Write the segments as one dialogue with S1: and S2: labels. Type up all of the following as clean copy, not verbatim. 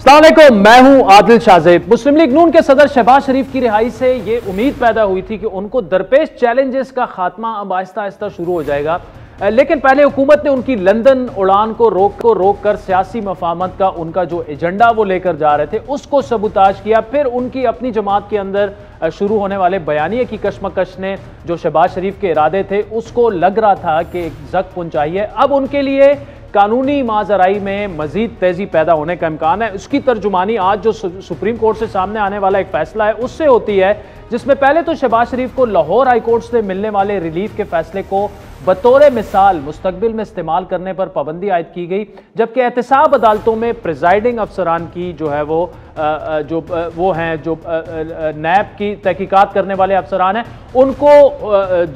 S1: अस्सलाम वालेकुम, मैं हूं आदिल शाहजेब। मुस्लिम लीग नून के सदर शहबाज शरीफ की रिहाई से यह उम्मीद पैदा हुई थी कि उनको दरपेश चैलेंजेस का खात्मा अब आहिस्ता आहिस्ता शुरू हो जाएगा, लेकिन पहले हुकूमत ने उनकी लंदन उड़ान को रोक कर सियासी मफाहमत का उनका जो एजेंडा वो लेकर जा रहे थे उसको सबूताज किया। फिर उनकी अपनी जमात के अंदर शुरू होने वाले बयानिए की कशमकश ने जो शहबाज शरीफ के इरादे थे उसको लग रहा था कि एक जख्म पहुंचाई है। अब उनके लिए कानूनी माजराई में मजीद तेजी पैदा होने का इम्कान है। उसकी तर्जुमानी आज जो सुप्रीम कोर्ट से सामने आने वाला एक फैसला है उससे होती है, जिसमें पहले तो शहबाज शरीफ को लाहौर हाई कोर्ट से मिलने वाले रिलीफ के फैसले को बतौर मिसाल मुस्तकबिल में इस्तेमाल करने पर पाबंदी आयद की गई, जबकि एहतसाब अदालतों में प्रिजाइडिंग अफसरान की जो है वो हैं जो नैब की तहकीकात करने वाले अफसरान हैं उनको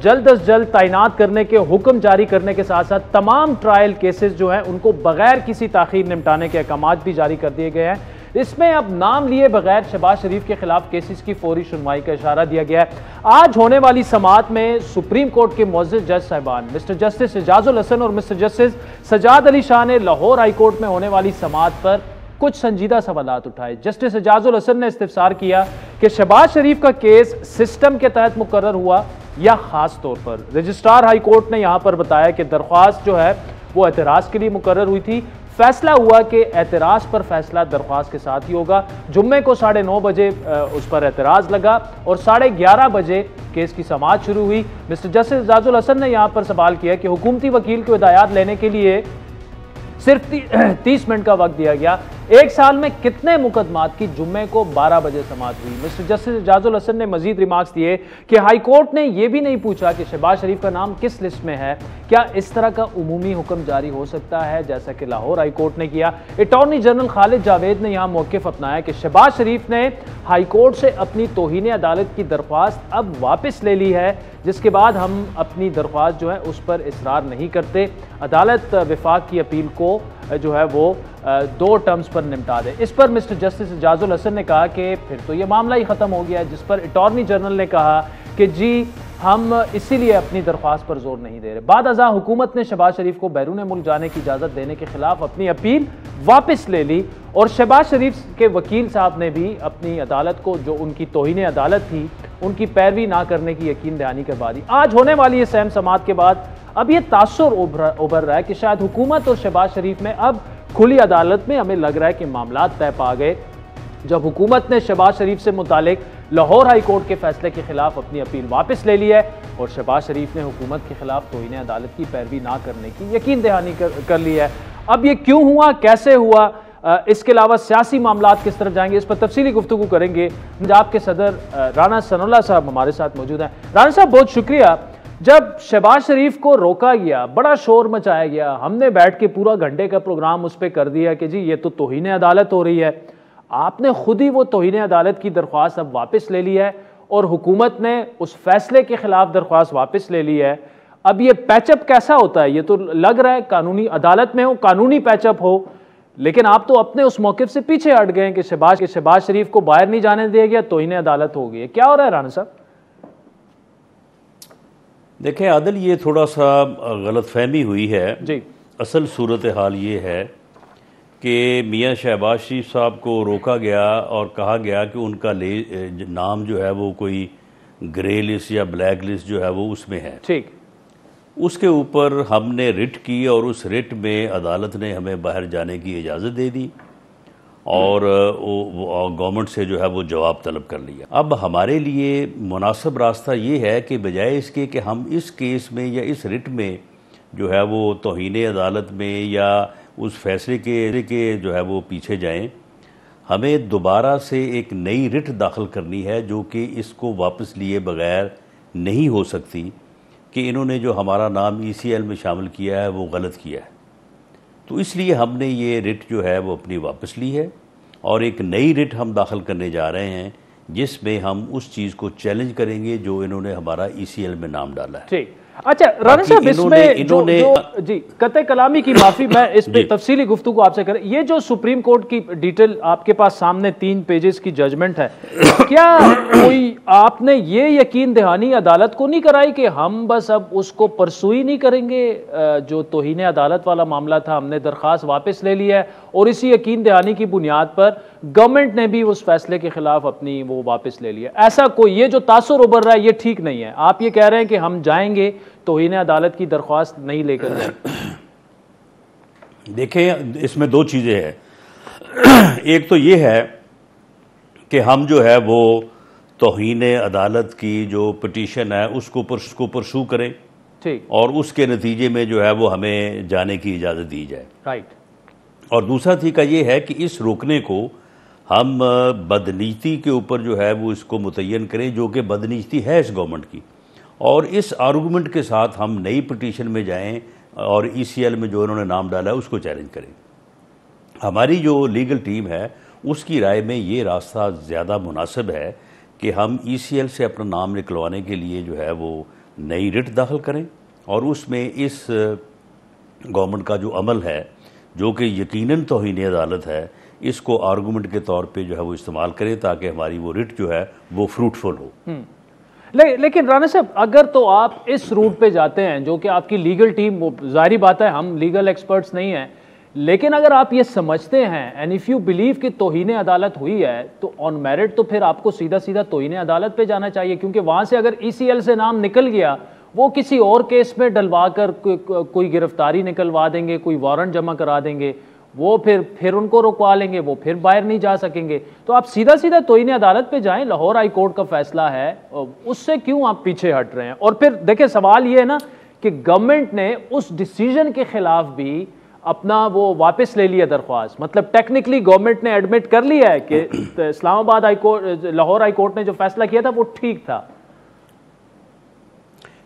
S1: जल्द अज जल्द तैनात करने के हुक्म जारी करने के साथ साथ तमाम ट्रायल केसेस जो हैं उनको बगैर किसी ताखीर निपटाने के अहकाम भी जारी कर दिए गए हैं। इसमें अब नाम लिए बगैर शहबाज शरीफ के खिलाफ केसेस की फौरी सुनवाई का इशारा दिया गया है। आज होने वाली समाअत में सुप्रीम कोर्ट के मुअज़्ज़िज़ जज साहिबान मिस्टर जस्टिस एजाजुल हसन और मिस्टर जस्टिस सजाद अली शाह ने लाहौर हाई कोर्ट में होने वाली समाअत पर कुछ संजीदा सवालात उठाए। जस्टिस एजाजुल हसन ने इस्तिफसार किया कि शहबाज शरीफ का केस सिस्टम के तहत मुकर्रर हुआ या खास तौर पर। रजिस्ट्रार हाई कोर्ट ने यहां पर बताया कि दरख्वास्त जो है वो एतराज़ के लिए मुकर्रर हुई थी। फैसला हुआ कि एतराज़ पर फैसला दरख्वास्त के साथ ही होगा। जुम्मे को 9:30 बजे उस पर एतराज़ लगा और 11:30 बजे केस की समाअत शुरू हुई। मिस्टर जस्टिस एजाजुल हसन ने यहां पर सवाल किया कि हुकूमती वकील को हिदायत लेने के लिए सिर्फ 30 मिनट का वक्त दिया गया, एक साल में कितने मुकदमात की जुम्मे को 12 बजे समाअत हुई। मिस्टर जस्टिस एजाजुल हसन ने मजीद रिमार्क्स दिए कि हाई कोर्ट ने यह भी नहीं पूछा कि शहबाज शरीफ का नाम किस लिस्ट में है, क्या इस तरह का उमूमी हुक्म जारी हो सकता है जैसा कि लाहौर हाई कोर्ट ने किया। अटॉर्नी जनरल खालिद जावेद ने यहां मौक़िफ़ अपनाया कि शहबाज शरीफ ने हाई कोर्ट से अपनी तौहीन अदालत की दरख्वास्त अब वापस ले ली है, जिसके बाद हम अपनी दरख्वास्त जो है उस पर इसरार नहीं करते। अदालत विफाक की अपील को जो है वो 2 टर्म्स पर निपटा दे। इस पर मिस्टर जस्टिस एजाजुल हसन ने कहा कि फिर तो ये मामला ही ख़त्म हो गया है, जिस पर अटॉर्नी जनरल ने कहा कि जी हम इसीलिए अपनी दरख्वास्त पर जोर नहीं दे रहे। बाद अज़ा हुकूमत ने शहबाज शरीफ को बैरून मुल्क जाने की इजाज़त देने के खिलाफ अपनी अपील वापस ले ली और शहबाज शरीफ के वकील साहब ने भी अपनी अदालत को जो उनकी तौहीन अदालत थी उनकी पैरवी ना करने की यकीन दहानी करवा दी। आज होने वाली इस अहम समाअत के बाद अब यह तासुर उभर रहा है कि शायद हुकूमत और शहबाज शरीफ में अब खुली अदालत में हमें लग रहा है कि मामला तय पा गए। जब हुकूमत ने शहबाज शरीफ से मुतालिक लाहौर हाई कोर्ट के फैसले के खिलाफ अपनी अपील वापस ले ली है और शहबाज शरीफ ने हुकूमत के खिलाफ तौहीन अदालत की पैरवी ना करने की यकीन दहानी कर ली है। अब ये क्यों हुआ, कैसे हुआ, इसके अलावा सियासी मामलात किस तरफ जाएंगे, इस पर तफसीली गुफ्तगू करेंगे। पंजाब के सदर राना सनाउल्लाह साहब हमारे साथ मौजूद हैं। राना साहब बहुत शुक्रिया। जब शहबाज शरीफ को रोका गया, बड़ा शोर मचाया गया, हमने बैठ के पूरा घंटे का प्रोग्राम उस पर कर दिया कि जी ये तो तौहीन अदालत हो रही है, आपने खुद ही वो तौहीन अदालत की दरख्वास्त अब वापस ले ली है और हुकूमत ने उस फैसले के खिलाफ दरख्वास्त वापस ले ली है। अब ये पैचअप कैसा होता है? ये तो लग रहा है कानूनी अदालत में हो, कानूनी पैचअप हो, लेकिन आप तो अपने उस मौक़िफ़ से पीछे हट गए कि शहबाज शरीफ को बाहर नहीं जाने दिया गया, तौहीन अदालत हो गई है। क्या हो रहा है राना साहब?
S2: देखें आदिल, ये थोड़ा सा गलतफहमी हुई है
S1: जी।
S2: असल सूरत हाल ये है कि मियाँ शहबाज शरीफ साहब को रोका गया और कहा गया कि उनका नाम जो है वो कोई ग्रे लिस्ट या ब्लैक लिस्ट जो है वो उसमें है।
S1: ठीक।
S2: उसके ऊपर हमने रिट की और उस रिट में अदालत ने हमें बाहर जाने की इजाज़त दे दी और गवर्नमेंट से जो है वो जवाब तलब कर लिया। अब हमारे लिए मुनासिब रास्ता ये है कि बजाय इसके कि हम इस केस में या इस रिट में जो है वो तौहीन अदालत में या उस फैसले के जो है वो पीछे जाएं, हमें दोबारा से एक नई रिट दाखिल करनी है जो कि इसको वापस लिए बगैर नहीं हो सकती कि इन्होंने जो हमारा नाम ECL में शामिल किया है वो गलत किया है। तो इसलिए हमने ये रिट जो है वो अपनी वापस ली है और एक नई रिट हम दाखिल करने जा रहे हैं जिसमें हम उस चीज़ को चैलेंज करेंगे जो इन्होंने हमारा ECL में नाम डाला है।
S1: ठीक। अच्छा राणा साहब, इसमें
S2: इन्होंने
S1: जी कतई कलामी की माफी, मैं इस पे तफसीली गुफ्तगू आपसे करें। ये जो सुप्रीम कोर्ट की डिटेल आपके पास सामने 3 पेजेस की जजमेंट है, क्या कोई आपने ये यकीन दहानी अदालत को नहीं कराई कि हम बस अब उसको परसुई नहीं करेंगे? जो तौहीन अदालत वाला मामला था, हमने दरख्वास्त वापस ले लिया है और इसी यकीन दहानी की बुनियाद पर गवर्नमेंट ने भी उस फैसले के खिलाफ अपनी वो वापस ले लिया। ऐसा कोई, ये जो तासुर उभर रहा है ये ठीक नहीं है। आप ये कह रहे हैं कि हम जाएंगे तौहीन अदालत की दरख्वास्त नहीं लेकर जाएंगे।
S2: देखें, इसमें 2 चीज़ें हैं। एक तो ये है कि हम जो है वो तौहीन अदालत की जो पिटीशन है उसको परसू करें,
S1: ठीक,
S2: और उसके नतीजे में जो है वो हमें जाने की इजाज़त दी जाए।
S1: राइट।
S2: और दूसरा तरीका ये है कि इस रोकने को हम बदनीति के ऊपर जो है वो इसको मुतय्यन करें, जो कि बदनीति है इस गवर्नमेंट की, और इस आर्गूमेंट के साथ हम नई पिटीशन में जाएं और ईसीएल में जो इन्होंने नाम डाला है उसको चैलेंज करें। हमारी जो लीगल टीम है उसकी राय में ये रास्ता ज़्यादा मुनासिब है कि हम ईसीएल से अपना नाम निकलवाने के लिए जो है वो नई रिट दाखिल करें, और उसमें इस गवर्नमेंट का जो अमल है जो कि यकीनन तौहीन अदालत है, इसको आर्गूमेंट के तौर पे जो है वो इस्तेमाल करें ताकि हमारी वो रिट जो है वो फ्रूटफुल हो।
S1: लेकिन राणा साहब, अगर तो आप इस रूट पे जाते हैं जो कि आपकी लीगल टीम, वो जाहिर बात है हम लीगल एक्सपर्ट्स नहीं हैं, लेकिन अगर आप ये समझते हैं एंड इफ यू बिलीव कि तौहीन अदालत हुई है तो ऑन मेरिट तो फिर आपको सीधा सीधा तौहीन अदालत पे जाना चाहिए, क्योंकि वहां से अगर ईसीएल से नाम निकल गया वो किसी और केस में डलवा कर कोई गिरफ्तारी निकलवा देंगे, कोई वारंट जमा करा देंगे, वो फिर उनको रुकवा लेंगे, वो फिर बाहर नहीं जा सकेंगे। तो आप सीधा सीधा तौहीन अदालत पे जाएं, लाहौर हाई कोर्ट का फैसला है, उससे क्यों आप पीछे हट रहे हैं? और फिर देखिए सवाल ये है ना कि गवर्नमेंट ने उस डिसीजन के खिलाफ भी अपना वो वापस ले लिया दरख्वास्त, मतलब टेक्निकली गवर्नमेंट ने एडमिट कर लिया है कि Islamabad high court, Lahore high court ने जो फैसला किया था वो ठीक था।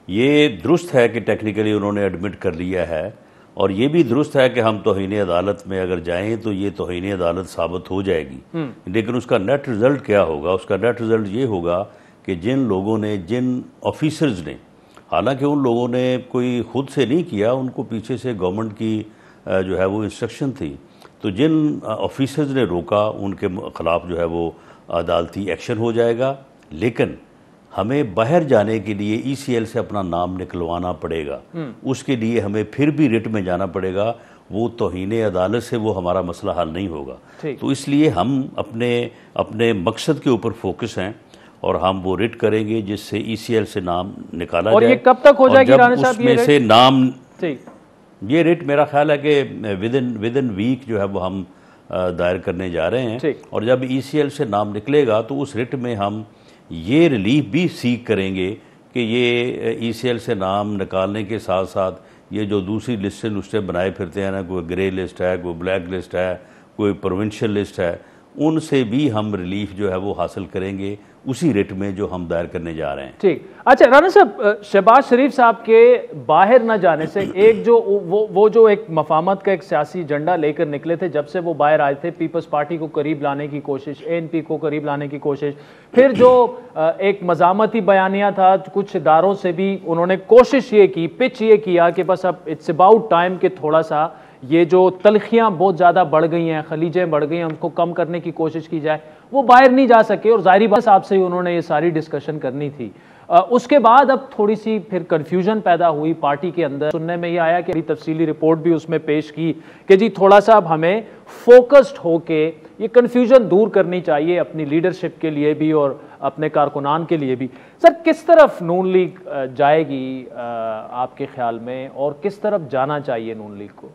S2: ये दुरुस्त है कि टेक्निकली उन्होंने एडमिट कर लिया है, और ये भी दुरुस्त है कि हम तौहीन अदालत में अगर जाएं तो ये तौहीन अदालत साबित हो जाएगी, लेकिन उसका नेट रिज़ल्ट क्या होगा? उसका नेट रिज़ल्ट ये होगा कि जिन लोगों ने, जिन ऑफिसर्स ने, हालांकि उन लोगों ने कोई खुद से नहीं किया, उनको पीछे से गवर्नमेंट की जो है वो इंस्ट्रक्शन थी, तो जिन ऑफिसर्स ने रोका उनके ख़िलाफ़ जो है वो अदालती एक्शन हो जाएगा। लेकिन हमें बाहर जाने के लिए ईसीएल से अपना नाम निकलवाना पड़ेगा, उसके लिए हमें फिर भी रिट में जाना पड़ेगा। वो तौहीन अदालत से वो हमारा मसला हल नहीं होगा। तो इसलिए हम अपने मकसद के ऊपर फोकस हैं और हम वो रिट करेंगे जिससे ईसीएल से नाम निकाला जाए।
S1: और ये कब तक हो जाएगी राणा साहब?
S2: उसमें से नाम, ये रिट मेरा ख्याल है कि विद इन वीक जो है वो हम दायर करने जा रहे हैं, और जब ईसीएल से नाम निकलेगा तो उस रिट में हम ये रिलीफ भी सीख करेंगे कि ये ईसीएल से नाम निकालने के साथ साथ ये जो दूसरी लिस्टें बनाए फिरते हैं ना, कोई ग्रे लिस्ट है, कोई ब्लैक लिस्ट है, कोई प्रोविंशियल लिस्ट है, उनसे भी हम रिलीफ जो है वो हासिल करेंगे उसी रेट में जो हम दायर करने जा रहे हैं।
S1: ठीक। अच्छा राणा साहब, शहबाज शरीफ साहब के बाहर न जाने से एक जो वो जो एक मफामत का एक सियासी एजेंडा लेकर निकले थे, जब से वो बाहर आए थे, पीपल्स पार्टी को करीब लाने की कोशिश, एएनपी को करीब लाने की कोशिश, फिर जो एक मज़ामती बयानिया था, कुछ इदारों से भी उन्होंने कोशिश ये की, पिच ये किया कि बस अब इट्स अबाउट टाइम कि थोड़ा सा ये जो तलखियाँ बहुत ज़्यादा बढ़ गई हैं, खलीजें बढ़ गई हैं, उनको कम करने की कोशिश की जाए। वो बाहर नहीं जा सके और ज़ाहिरी बात साहब से ही उन्होंने ये सारी डिस्कशन करनी थी। उसके बाद अब थोड़ी सी फिर कन्फ्यूजन पैदा हुई पार्टी के अंदर। सुनने में ये आया कि तफसीली रिपोर्ट भी उसमें पेश की कि जी थोड़ा सा अब हमें फोकस्ड होके ये कन्फ्यूजन दूर करनी चाहिए, अपनी लीडरशिप के लिए भी और अपने कारकुनान के लिए भी। सर, किस तरफ नून लीग जाएगी आपके ख्याल में, और किस तरफ जाना चाहिए नून लीग को?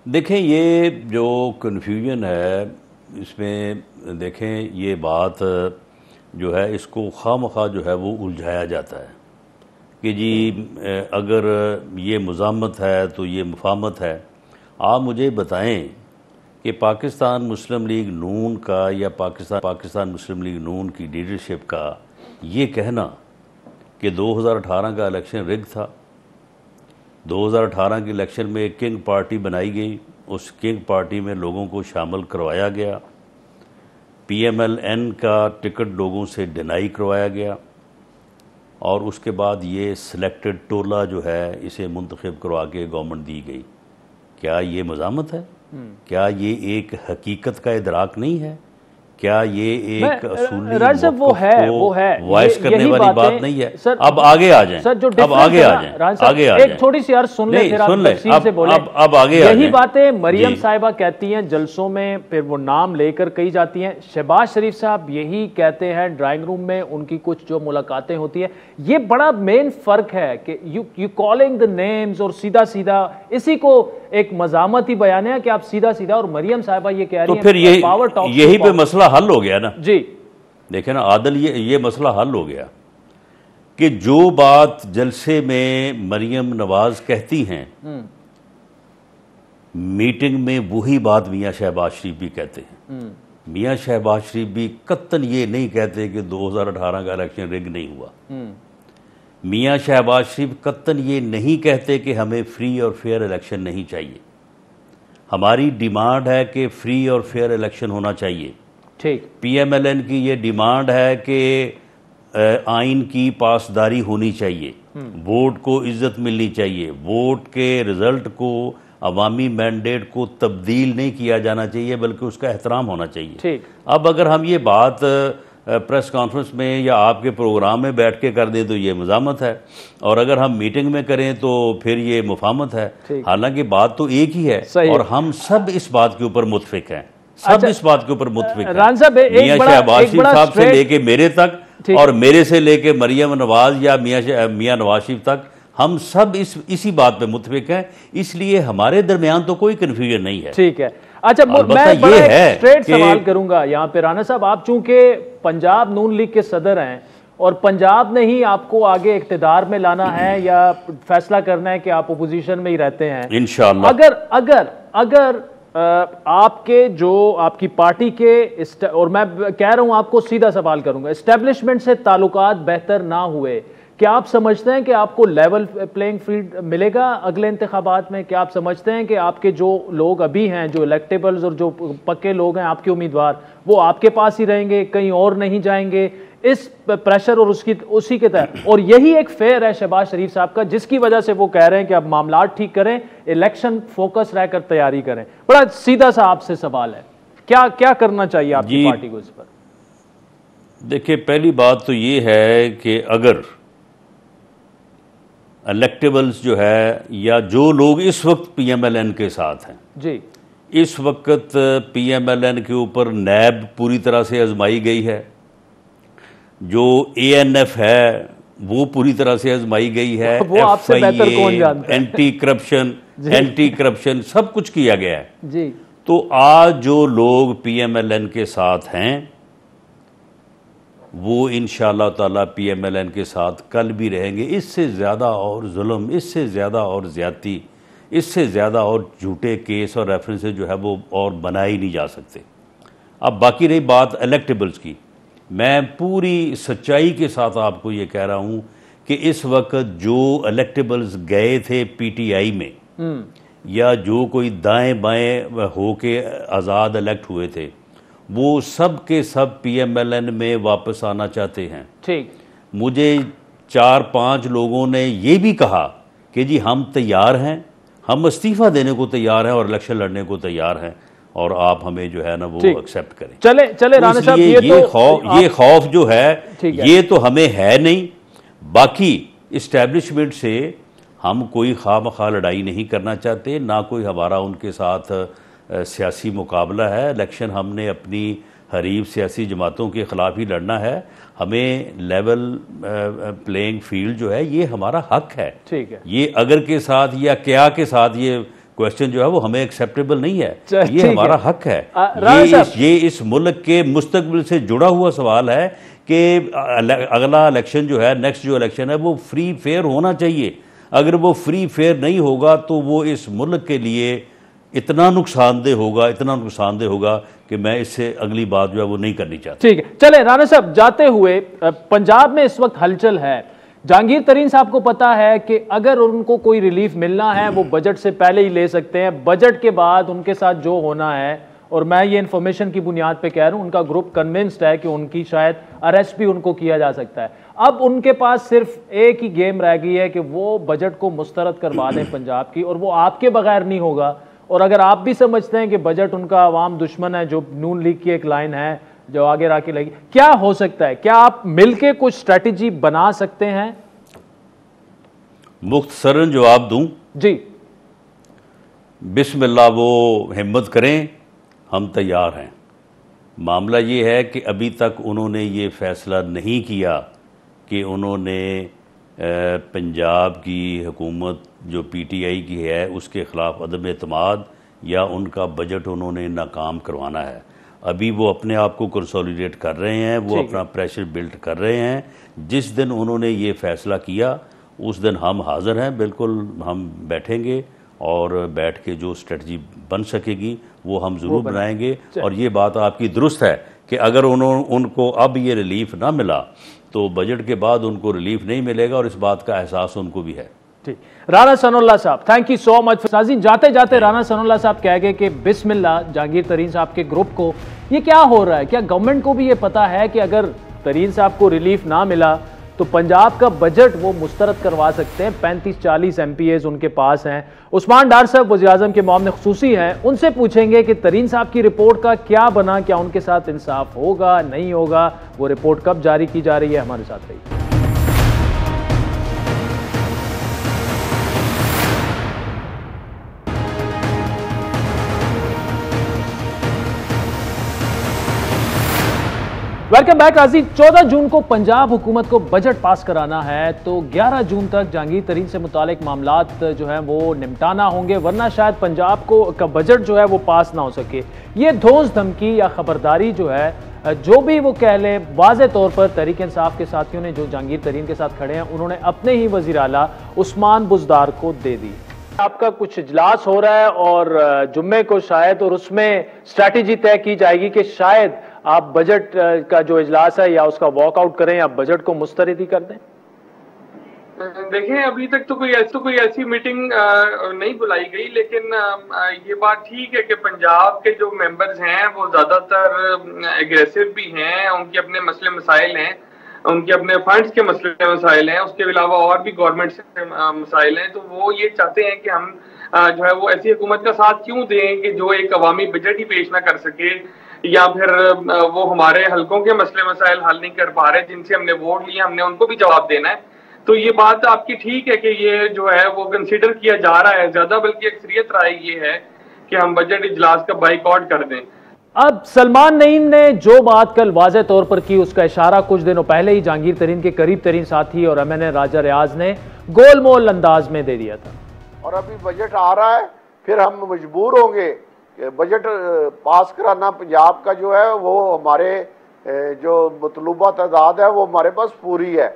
S2: देखें, ये जो कन्फ्यूजन है इसमें देखें, ये बात जो है इसको खामखा जो है वो उलझाया जाता है कि जी अगर ये मुज़ामत है तो ये मुफाहमत है। आप मुझे बताएं कि पाकिस्तान मुस्लिम लीग नून का या पाकिस्तान मुस्लिम लीग नून की लीडरशिप का ये कहना कि 2018 का इलेक्शन रिग था, 2018 के इलेक्शन में एक किंग पार्टी बनाई गई, उस किंग पार्टी में लोगों को शामिल करवाया गया, पीएमएलएन का टिकट लोगों से डिनाई करवाया गया, और उसके बाद ये सिलेक्टेड टोला जो है इसे मुंतखब करवा के गवर्नमेंट दी गई। क्या ये मज़ामत है? क्या ये एक हकीकत का इदराक नहीं है? क्या ये एक असूली
S1: राजसाहब वो है
S2: वॉइस करने वाली बात नहीं है?
S1: सर,
S2: अब आगे आ जाएं,
S1: सर, जो
S2: अब आगे आ जाएं, आगे आ जाएं।
S1: एक थोड़ी सी यार सुन ले, फिर आप तफसील से बोलें।
S2: अब आगे आ जाएं।
S1: यही बातें मरियम साहिबा कहती हैं जलसों में, फिर वो नाम लेकर कही जाती हैं। शहबाज शरीफ साहब यही कहते हैं ड्राइंग रूम में उनकी कुछ जो मुलाकातें होती है। ये बड़ा मेन फर्क है कि यू कॉलिंग द नेम्स और सीधा सीधा इसी को एक मजामत ही बयान है कि आप सीधा सीधा, और मरियम साहिबा ये कह रही
S2: हैं तो फिर यही पे मसला हल हो गया ना
S1: जी।
S2: देखे ना आदल, ये मसला हल हो गया कि जो बात जलसे में मरियम नवाज कहती हैं मीटिंग में वही बात मियां शहबाज शरीफ भी कहते हैं। मियां शहबाज शरीफ भी कत्तन ये नहीं कहते कि 2018 का इलेक्शन रिग नहीं हुआ। मियां शहबाज शरीफ कत्तन ये नहीं कहते कि हमें फ्री और फेयर इलेक्शन नहीं चाहिए। हमारी डिमांड है कि फ्री और फेयर इलेक्शन होना चाहिए।
S1: ठीक।
S2: पीएमएलएन की ये डिमांड है कि आइन की पासदारी होनी चाहिए, वोट को इज्जत मिलनी चाहिए, वोट के रिजल्ट को, अवामी मैंडेट को तब्दील नहीं किया जाना चाहिए बल्कि उसका एहतराम होना चाहिए।
S1: ठीक।
S2: अब अगर हम ये बात प्रेस कॉन्फ्रेंस में या आपके प्रोग्राम में बैठ के कर दें तो ये मज़ामत है, और अगर हम मीटिंग में करें तो फिर ये मुफाहमत है। हालांकि बात तो एक ही है और हम सब इस बात के ऊपर मुत्फिक हैं, सब इस बात के ऊपर मुत्फिक हैं। मियां शहबाज शरीफ साहब से लेके मेरे तक और मेरे से लेके मरियम नवाज या मियां नवाज शरीफ तक, हम सब इसी बात पे मुत्फिक हैं। इसलिए हमारे दरमियान तो कोई कन्फ्यूजन नहीं है।
S1: ठीक है। अच्छा, मैं बड़ा स्ट्रेट सवाल करूंगा यहाँ पे राना साहब। आप चूंकि पंजाब नून लीग के सदर हैं और पंजाब ने ही आपको आगे इक्तिदार में लाना है या फैसला करना है कि आप अपोजिशन में ही रहते हैं इंशाअल्लाह। अगर आपके जो आपकी पार्टी के, और मैं कह रहा हूं आपको सीधा सवाल करूंगा, एस्टेब्लिशमेंट से ताल्लुकात बेहतर ना हुए, क्या आप समझते हैं कि आपको लेवल प्लेइंग फील्ड मिलेगा अगले इंतखाबात में? क्या आप समझते हैं कि आपके जो लोग अभी हैं, जो इलेक्टेबल्स और जो पक्के लोग हैं आपके उम्मीदवार, वो आपके पास ही रहेंगे, कहीं और नहीं जाएंगे? इस प्रेशर और उसी के तहत, और यही एक फेयर है शहबाज शरीफ साहब का, जिसकी वजह से वो कह रहे हैं कि अब मामलात ठीक करें, इलेक्शन फोकस रहकर तैयारी करें। बड़ा सीधा सा आपसे सवाल है, क्या करना चाहिए आपकी पार्टी को इस पर?
S2: देखिए, पहली बात तो ये है कि अगर इलेक्टेबल्स जो है या जो लोग इस वक्त पीएमएलएन के साथ हैं
S1: जी,
S2: इस वक्त पीएमएलएन के ऊपर नैब पूरी तरह से आजमाई गई है, जो एएनएफ है वो पूरी तरह से आजमाई गई है,
S1: वो आपसे बेहतर कौन जानता है?
S2: एंटी करप्शन सब कुछ किया गया है
S1: जी।
S2: तो आज जो लोग पीएमएलएन के साथ हैं वो इंशाअल्लाह ताला पीएमएलएन के साथ कल भी रहेंगे। इससे ज़्यादा और जुल्म, इससे ज़्यादा और ज़्यादती, इससे ज़्यादा और झूठे केस और रेफरेंसेस जो है वो और बनाए ही नहीं जा सकते। अब बाकी रही बात इलेक्टेबल्स की, मैं पूरी सच्चाई के साथ आपको ये कह रहा हूँ कि इस वक्त जो इलेक्टेबल्स गए थे पीटीआई में या जो कोई दाएं बाएं होके आज़ाद इलेक्ट हुए थे, वो सब के सब पीएमएलएन में वापस आना चाहते हैं।
S1: ठीक।
S2: मुझे 4-5 लोगों ने ये भी कहा कि जी हम तैयार हैं, हम इस्तीफ़ा देने को तैयार हैं और इलेक्शन लड़ने को तैयार हैं और आप हमें जो है ना वो एक्सेप्ट करें।
S1: चले राना साहब,
S2: ये खौफ जो है ये तो हमें है नहीं। बाकी इस्टेब्लिशमेंट से हम कोई खामखा लड़ाई नहीं करना चाहते, ना कोई हमारा उनके साथ सियासी मुकाबला है। इलेक्शन हमने अपनी हरीफ सियासी जमातों के ख़िलाफ़ ही लड़ना है। हमें लेवल प्लेइंग फील्ड जो है ये हमारा हक है। ठीक है। ये अगर के साथ या क्या के साथ ये क्वेश्चन जो है वो हमें एक्सेप्टेबल नहीं है। ये हमारा हक है। ये इस मुल्क के मुस्तकबिल से जुड़ा हुआ सवाल है कि अगला इलेक्शन जो है, नेक्स्ट जो इलेक्शन है वो फ्री फेयर होना चाहिए। अगर वो फ्री फेयर नहीं होगा तो वो इस मुल्क के लिए इतना नुकसानदेह होगा कि मैं इससे अगली बात जो है वो नहीं करनी चाहता।
S1: ठीक है। चले राना साहब, जाते हुए पंजाब में इस वक्त हलचल है। जहांगीर तरीन साहब को पता है कि अगर उनको कोई रिलीफ मिलना है वो बजट से पहले ही ले सकते हैं, बजट के बाद उनके साथ जो होना है और मैं ये इन्फॉर्मेशन की बुनियाद पे कह रहा हूँ, उनका ग्रुप कन्विंस्ड है कि उनकी शायद अरेस्ट भी उनको किया जा सकता है। अब उनके पास सिर्फ एक ही गेम रह गई है कि वो बजट को मुस्तरद करवा दें पंजाब की, और वो आपके बगैर नहीं होगा। और अगर आप भी समझते हैं कि बजट उनका अवाम दुश्मन है, जो नून लीग की एक लाइन है जो आगे राके लगी, क्या हो सकता है? क्या आप मिलके कुछ स्ट्रेटेजी बना सकते हैं?
S2: मुख्तसरन जवाब दूं?
S1: जी
S2: बिस्मिल्लाह, वो हिम्मत करें, हम तैयार हैं। मामला ये है कि अभी तक उन्होंने ये फ़ैसला नहीं किया कि उन्होंने पंजाब की हुकूमत जो PTI की है उसके ख़िलाफ़ अदम एतमाद या उनका बजट उन्होंने नाकाम करवाना है। अभी वो अपने आप को कंसोलिडेट कर रहे हैं, वो अपना प्रेशर बिल्ड कर रहे हैं। जिस दिन उन्होंने ये फ़ैसला किया उस दिन हम हाज़िर हैं, बिल्कुल हम बैठेंगे और बैठ के जो स्ट्रेटजी बन सकेगी वो हम ज़रूर बनाएंगे। और ये बात आपकी दुरुस्त है कि अगर उनको अब ये रिलीफ ना मिला तो बजट के बाद उनको रिलीफ नहीं मिलेगा, और इस बात का एहसास उनको भी है।
S1: ठीक, राना सनाउल्लाह साहब, थैंक यू सो मच। नाज़रीन, जाते जाते राना सनाउल्लाह साहब कह गए कि बिस्मिल्लाह जहांगीर तरीन साहब के ग्रुप को ये क्या हो रहा है? क्या गवर्नमेंट को भी ये पता है कि अगर तरीन साहब को रिलीफ ना मिला तो पंजाब का बजट वो मुस्तरद करवा सकते हैं? 35-40 MPAs उनके पास हैं। उस्मान डार साहब वज़ीर-ए-आज़म के मामले ख़ुसूसी हैं, उनसे पूछेंगे कि तरीन साहब की रिपोर्ट का क्या बना, क्या उनके साथ इंसाफ होगा नहीं होगा, वो रिपोर्ट कब जारी की जा रही है। हमारे साथ रहिए। Welcome back. राजी, 14 जून को पंजाब हुकूमत को बजट पास कराना है, तो 11 जून तक जहांगीर तरीन से मुतालिक मामलात जो हैं वो निपटाना होंगे, वरना शायद पंजाब का बजट जो है वो पास ना हो सके। ये धौंस धमकी या खबरदारी जो है, जो भी वो कह ले, वाज़े तौर पर तहरीक इंसाफ के साथियों ने जो जहांगीर तरीन के साथ खड़े हैं उन्होंने अपने ही वज़ीर आला उस्मान बुज़दार को दे दी। आपका कुछ इजलास हो रहा है और जुम्मे को शायद, और उसमें स्ट्रैटेजी तय की जाएगी कि शायद आप बजट का जो इजलास है या उसका वॉकआउट करें या बजट को मुस्तरद ही कर दें।
S3: देखें, अभी तक तो कोई ऐसी मीटिंग नहीं बुलाई गई, लेकिन ये बात ठीक है कि पंजाब के जो मेंबर्स हैं वो ज्यादातर एग्रेसिव भी हैं, उनके अपने मसले मसाइल हैं, उनके अपने फंड्स के मसले मसाइल हैं, उसके अलावा और भी गवर्नमेंट से मसाइल हैं। तो वो ये चाहते हैं कि हम जो है वो ऐसी हुकूमत का साथ क्यों दें कि जो एक अवामी बजट ही पेश ना कर सके, या फिर वो हमारे हलकों के मसले मसाइल हल नहीं कर पा रहे जिनसे हमने वोट लिया, हमने उनको भी जवाब देना है। तो ये बात आपकी ठीक है कि ये जो है वो कंसीडर किया जा रहा है ज्यादा, बल्कि अक्सरियत राय ये है कि हम बजट इजलास का बाइकआउट कर दें।
S1: अब सलमान नईम ने जो बात कल वाज़े तौर पर की, उसका इशारा कुछ दिनों पहले ही जहांगीर तरीन के करीब तरीन साथी और MNA राजा रियाज ने गोलमोल अंदाज में दे दिया था।
S4: और अभी बजट आ रहा है, फिर हम मजबूर होंगे कि बजट पास कराना पंजाब का जो है वो हमारे जो मतलूबा तादाद है वो हमारे पास पूरी है,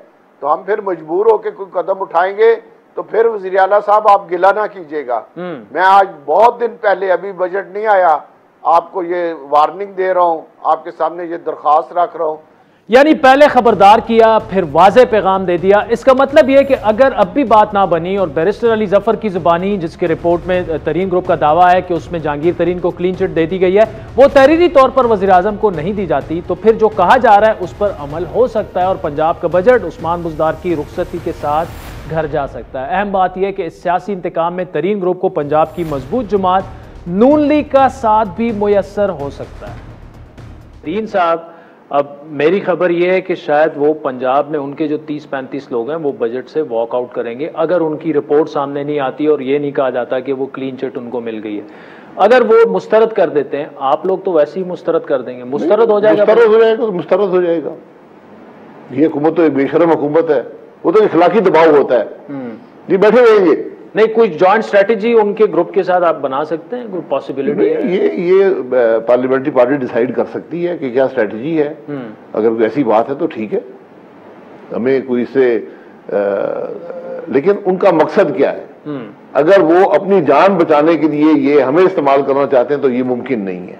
S4: तो हम फिर मजबूर होकर कोई कदम उठाएंगे। तो फिर वज़ीर आला साहब आप गिला ना कीजिएगा, मैं आज बहुत दिन पहले, अभी बजट नहीं आया, आपको ये वार्निंग दे रहा हूँ, आपके सामने ये दरख्वास्त रख रहा हूँ।
S1: यानी पहले खबरदार किया, फिर वाज़े पैगाम दे दिया। इसका मतलब यह कि अगर अब भी बात ना बनी और बैरिस्टर अली जफर की जुबानी, जिसके रिपोर्ट में तरीन ग्रुप का दावा है कि उसमें जहांगीर तरीन को क्लीन चिट दे दी गई है, वो तहरीरी तौर पर वज़ीर आज़म को नहीं दी जाती, तो फिर जो कहा जा रहा है उस पर अमल हो सकता है और पंजाब का बजट उस्मान बुज़दार की रुखसती के साथ घर जा सकता है। अहम बात यह कि इस सियासी इंतकाम में तरीन ग्रुप को पंजाब की मजबूत जमात नून लीग का साथ भी मुयस्सर हो सकता है। तरीन साहब, अब मेरी खबर यह है कि शायद वो पंजाब में उनके जो 30-35 लोग हैं वो बजट से वॉकआउट करेंगे, अगर उनकी रिपोर्ट सामने नहीं आती और ये नहीं कहा जाता कि वो क्लीन चिट उनको मिल गई है। अगर वो मुस्तरद कर देते हैं, आप लोग तो वैसे ही मुस्तरद कर देंगे, मुस्तरद हो जाएगा,
S5: मुस्तरद हो जाएगा। ये हुकूमत तो एक बेशरम हुकूमत है, वो तो इखलाकी दबाव होता है, जी बैठे रहेंगे।
S1: नहीं, कोई जॉइंट स्ट्रेटेजी उनके ग्रुप के साथ आप बना सकते हैं, कोई पॉसिबिलिटी है?
S5: ये पार्लियामेंट्री पार्टी डिसाइड कर सकती है कि क्या स्ट्रेटेजी है। अगर कोई ऐसी बात है तो ठीक है, हमें कोई से लेकिन उनका मकसद क्या है? अगर वो अपनी जान बचाने के लिए ये हमें इस्तेमाल करना चाहते हैं तो ये मुमकिन नहीं है।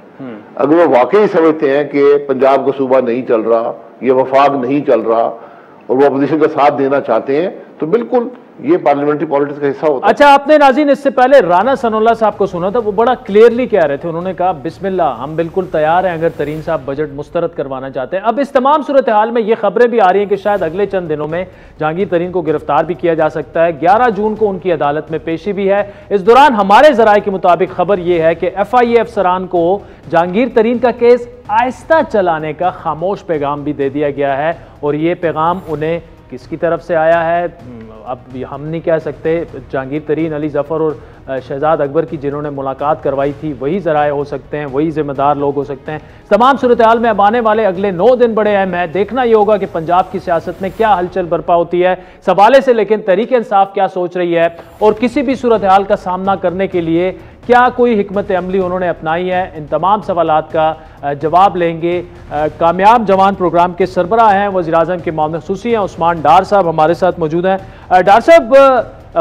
S5: अगर वो वाकई समझते हैं कि पंजाब का सूबा नहीं चल रहा, ये वफाक नहीं चल रहा और वो अपोजिशन का साथ देना चाहते हैं, तो बिल्कुल ये पार्लियामेंट्री पॉलिटिक्स का हिस्सा होता है।
S1: अच्छा, आपने नाज़रीन इससे पहले राना सनाउल्लाह साहब को सुना था, वो बड़ा क्लियरली कह रहे थे, उन्होंने कहा बिस्मिल्लाह हम बिल्कुल तैयार हैं अगर तरीन साहब बजट मुस्तरद करवाना चाहते हैं। अब इस तमाम सूरत हाल में ये खबरें भी आ रही हैं कि शायद अगले चंद दिनों में जहांगीर तरीन को गिरफ्तार भी किया जा सकता है। 11 जून को उनकी अदालत में पेशी भी है। इस दौरान हमारे जराये के मुताबिक खबर यह है कि FIA अफसरान को जहांगीर तरीन का केस आहिस्ता चलाने का खामोश पैगाम भी दे दिया गया है, और ये पैगाम उन्हें किसकी तरफ से आया है अब हम नहीं कह सकते। जहांगीर तरीन, अली जफ़र और शहजाद अकबर की जिन्होंने मुलाकात करवाई थी वही ज़राए हो सकते हैं, वही ज़िम्मेदार लोग हो सकते हैं। तमाम सूरत हाल में अब आने वाले अगले 9 दिन बड़े अहम है। देखना ये होगा कि पंजाब की सियासत में क्या हलचल बरपा होती है इस हवाले से, लेकिन तहरीक इंसाफ क्या सोच रही है और किसी भी सूरत हाल का सामना करने के लिए क्या कोई हिकमत अमली उन्होंने अपनाई है, इन तमाम सवालात का जवाब लेंगे। कामयाब जवान प्रोग्राम के सरबराह हैं, वज़ीर-ए-आज़म के मामले ख़ुसूसी हैं, उस्मान डार साहब हमारे साथ मौजूद हैं। डार साहब,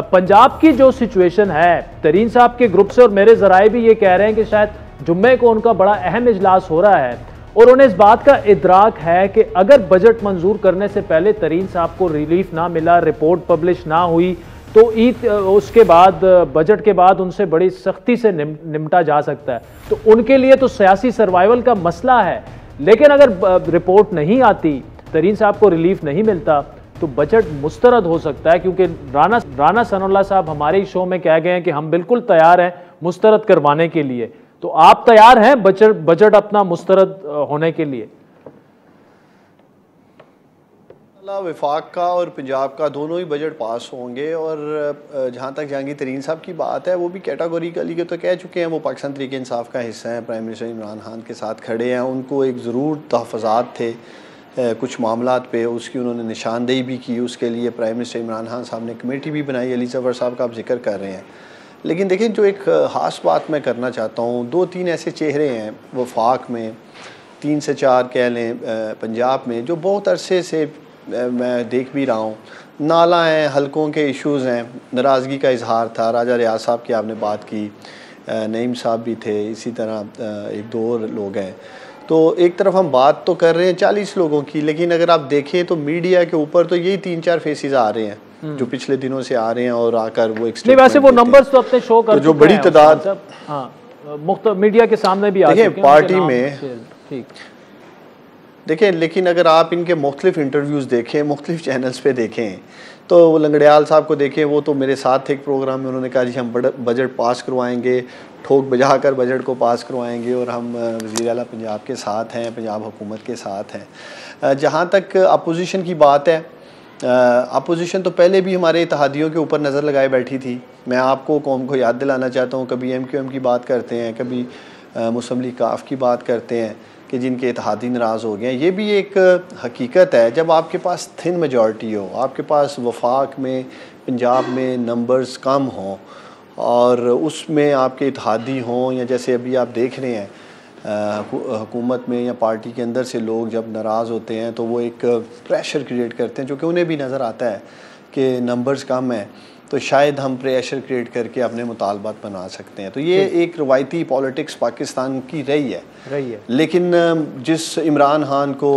S1: पंजाब की जो सिचुएशन है, तरीन साहब के ग्रुप से और मेरे ज़राए भी ये कह रहे हैं कि शायद जुम्मे को उनका बड़ा अहम इजलास हो रहा है और उन्हें इस बात का इदराक है कि अगर बजट मंजूर करने से पहले तरीन साहब को रिलीफ ना मिला, रिपोर्ट पब्लिश ना हुई, तो ईद उसके बाद बजट के बाद उनसे बड़ी सख्ती से निपटा जा सकता है। तो उनके लिए तो सियासी सर्वाइवल का मसला है, लेकिन अगर रिपोर्ट नहीं आती, तरीन साहब को रिलीफ नहीं मिलता, तो बजट मुस्तरद हो सकता है, क्योंकि राना सनाउल्लाह साहब हमारे शो में कह गए हैं कि हम बिल्कुल तैयार हैं मुस्तरद करवाने के लिए। तो आप तैयार हैं बजट अपना मुस्तरद होने के लिए?
S6: वफाक का और पंजाब का दोनों ही बजट पास होंगे, और जहाँ तक जहांगीर तरीन साहब की बात है, वो भी कैटेगोरिकली के तो कह चुके हैं वो पाकिस्तान तहरीक इंसाफ का हिस्सा हैं, प्राइम मिनिस्टर इमरान खान के साथ खड़े हैं। उनको एक ज़रूर तहफ़्फ़ुज़ात थे कुछ मामलात पे, उसकी उन्होंने निशानदेही भी की, उसके लिए प्राइम मिनिस्टर इमरान खान साहब ने कमेटी भी बनाई। अली जफ़र साहब का आप जिक्र कर रहे हैं, लेकिन देखिए जो एक ख़ास बात मैं करना चाहता हूँ, 2-3 ऐसे चेहरे हैं वफाक में, 3 से 4 कह लें पंजाब में, जो बहुत अरसे से मैं देख भी रहा हूँ। नाला हैं, हलकों के इश्यूज़ हैं, नाराज़गी का इजहार था। राजा रियाज साहब की आपने बात की, नईम साहब भी थे, इसी तरह 1-2 और लोग हैं। तो एक तरफ हम बात तो कर रहे हैं 40 लोगों की, लेकिन अगर आप देखें तो मीडिया के ऊपर तो यही 3-4 फेसेस आ रहे हैं जो पिछले दिनों से आ रहे हैं, और आकर वो
S1: नहीं, वैसे वो नंबर्स तो अपने शो कर
S6: जो बड़ी तादाद
S1: मीडिया के सामने भी आ चुके हैं
S6: पार्टी में। ठीक देखें, लेकिन अगर आप इनके मुख्तलिफ इंटरव्यूज़ देखें, मुख्तलिफ चैनल्स पे देखें, तो वो लंगड़ियाल साहब को देखें, वो तो मेरे साथ थे एक प्रोग्राम में, उन्होंने कहा जी हम बजट पास करवाएंगे, ठोक बजा कर बजट को पास करवाएंगे, और हम वज़ीर आला पंजाब के साथ हैं, पंजाब हुकूमत के साथ हैं। जहाँ तक अपोजिशन की बात है, अपोजिशन तो पहले भी हमारे इत्तेहादियों के ऊपर नज़र लगाए बैठी थी। मैं आपको कौम को याद दिलाना चाहता हूँ, कभी MQM की बात करते हैं, कभी मुस्लिम लीग काफ की बात करते हैं कि जिनके इत्तेहादी नाराज़ हो गए हैं। ये भी एक हकीकत है, जब आपके पास थिन मेजॉरिटी हो, आपके पास वफाक में पंजाब में नंबर्स कम हों और उसमें आपके इत्तेहादी हों, या जैसे अभी आप देख रहे हैं हुकूमत में या पार्टी के अंदर से लोग जब नाराज़ होते हैं तो वो एक प्रेशर क्रिएट करते हैं, जो कि उन्हें भी नज़र आता है कि नंबर्स कम हैं, तो शायद हम प्रेशर क्रिएट करके अपने मुतालबात बना सकते हैं। तो ये एक रवायती पॉलिटिक्स पाकिस्तान की रही है। लेकिन जिस इमरान खान को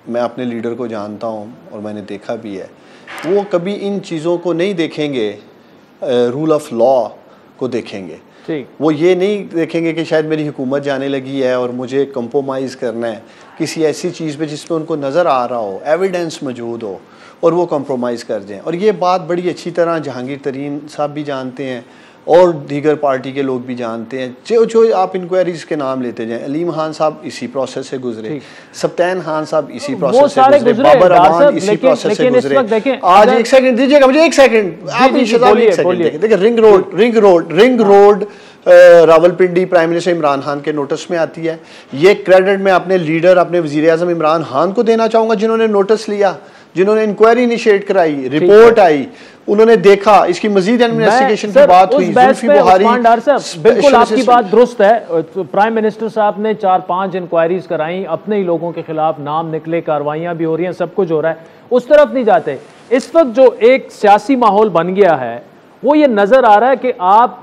S6: मैं अपने लीडर को जानता हूँ और मैंने देखा भी है, वो कभी इन चीज़ों को नहीं देखेंगे, रूल ऑफ लॉ को देखेंगे। वो ये नहीं देखेंगे कि शायद मेरी हुकूमत जाने लगी है और मुझे कंप्रोमाइज़ करना है किसी ऐसी चीज़ पे जिसमें उनको नज़र आ रहा हो, एविडेंस मौजूद हो, और वो कंप्रोमाइज़ कर जाएं। और ये बात बड़ी अच्छी तरह जहांगीर तरीन साहब भी जानते हैं और दीगर पार्टी के लोग भी जानते हैं। जो आप इंक्वायरीज़ के नाम लेते जाएं, अलीम खान साहब इसी प्रोसेस से गुजरे, सब्तैन खान साहब इसी प्रोसेस से गुजरे, बाबर अमान इसी प्रोसेस से गुजरे। आज एक सेकंड दीजिएगा मुझे, एक सेकंड आप देखिए, ring road Rawalpindi prime minister Imran Khan के नोटिस में आती है। ये क्रेडिट मैं अपने लीडर, अपने वज़ीर-ए-आज़म इमरान खान को देना चाहूँगा, जिन्होंने नोटिस लिया, जिन्होंने इंक्वायरी इनिशिएट कराई, रिपोर्ट आई, उन्होंने देखा, इसकी मजीद इन्वेस्टिगेशन की बात हुई। जुल्फी बुहारी,
S1: बिल्कुल आपकी बात दुरुस्त है। प्राइम मिनिस्टर साहब ने 4-5 इंक्वायरीज कराई, अपने ही लोगों के खिलाफ नाम निकले, कार्रवाइयां भी हो रही हैं, सब कुछ हो रहा है, उस तरफ नहीं जाते। इस वक्त जो एक सियासी माहौल बन गया है वो ये नजर आ रहा है कि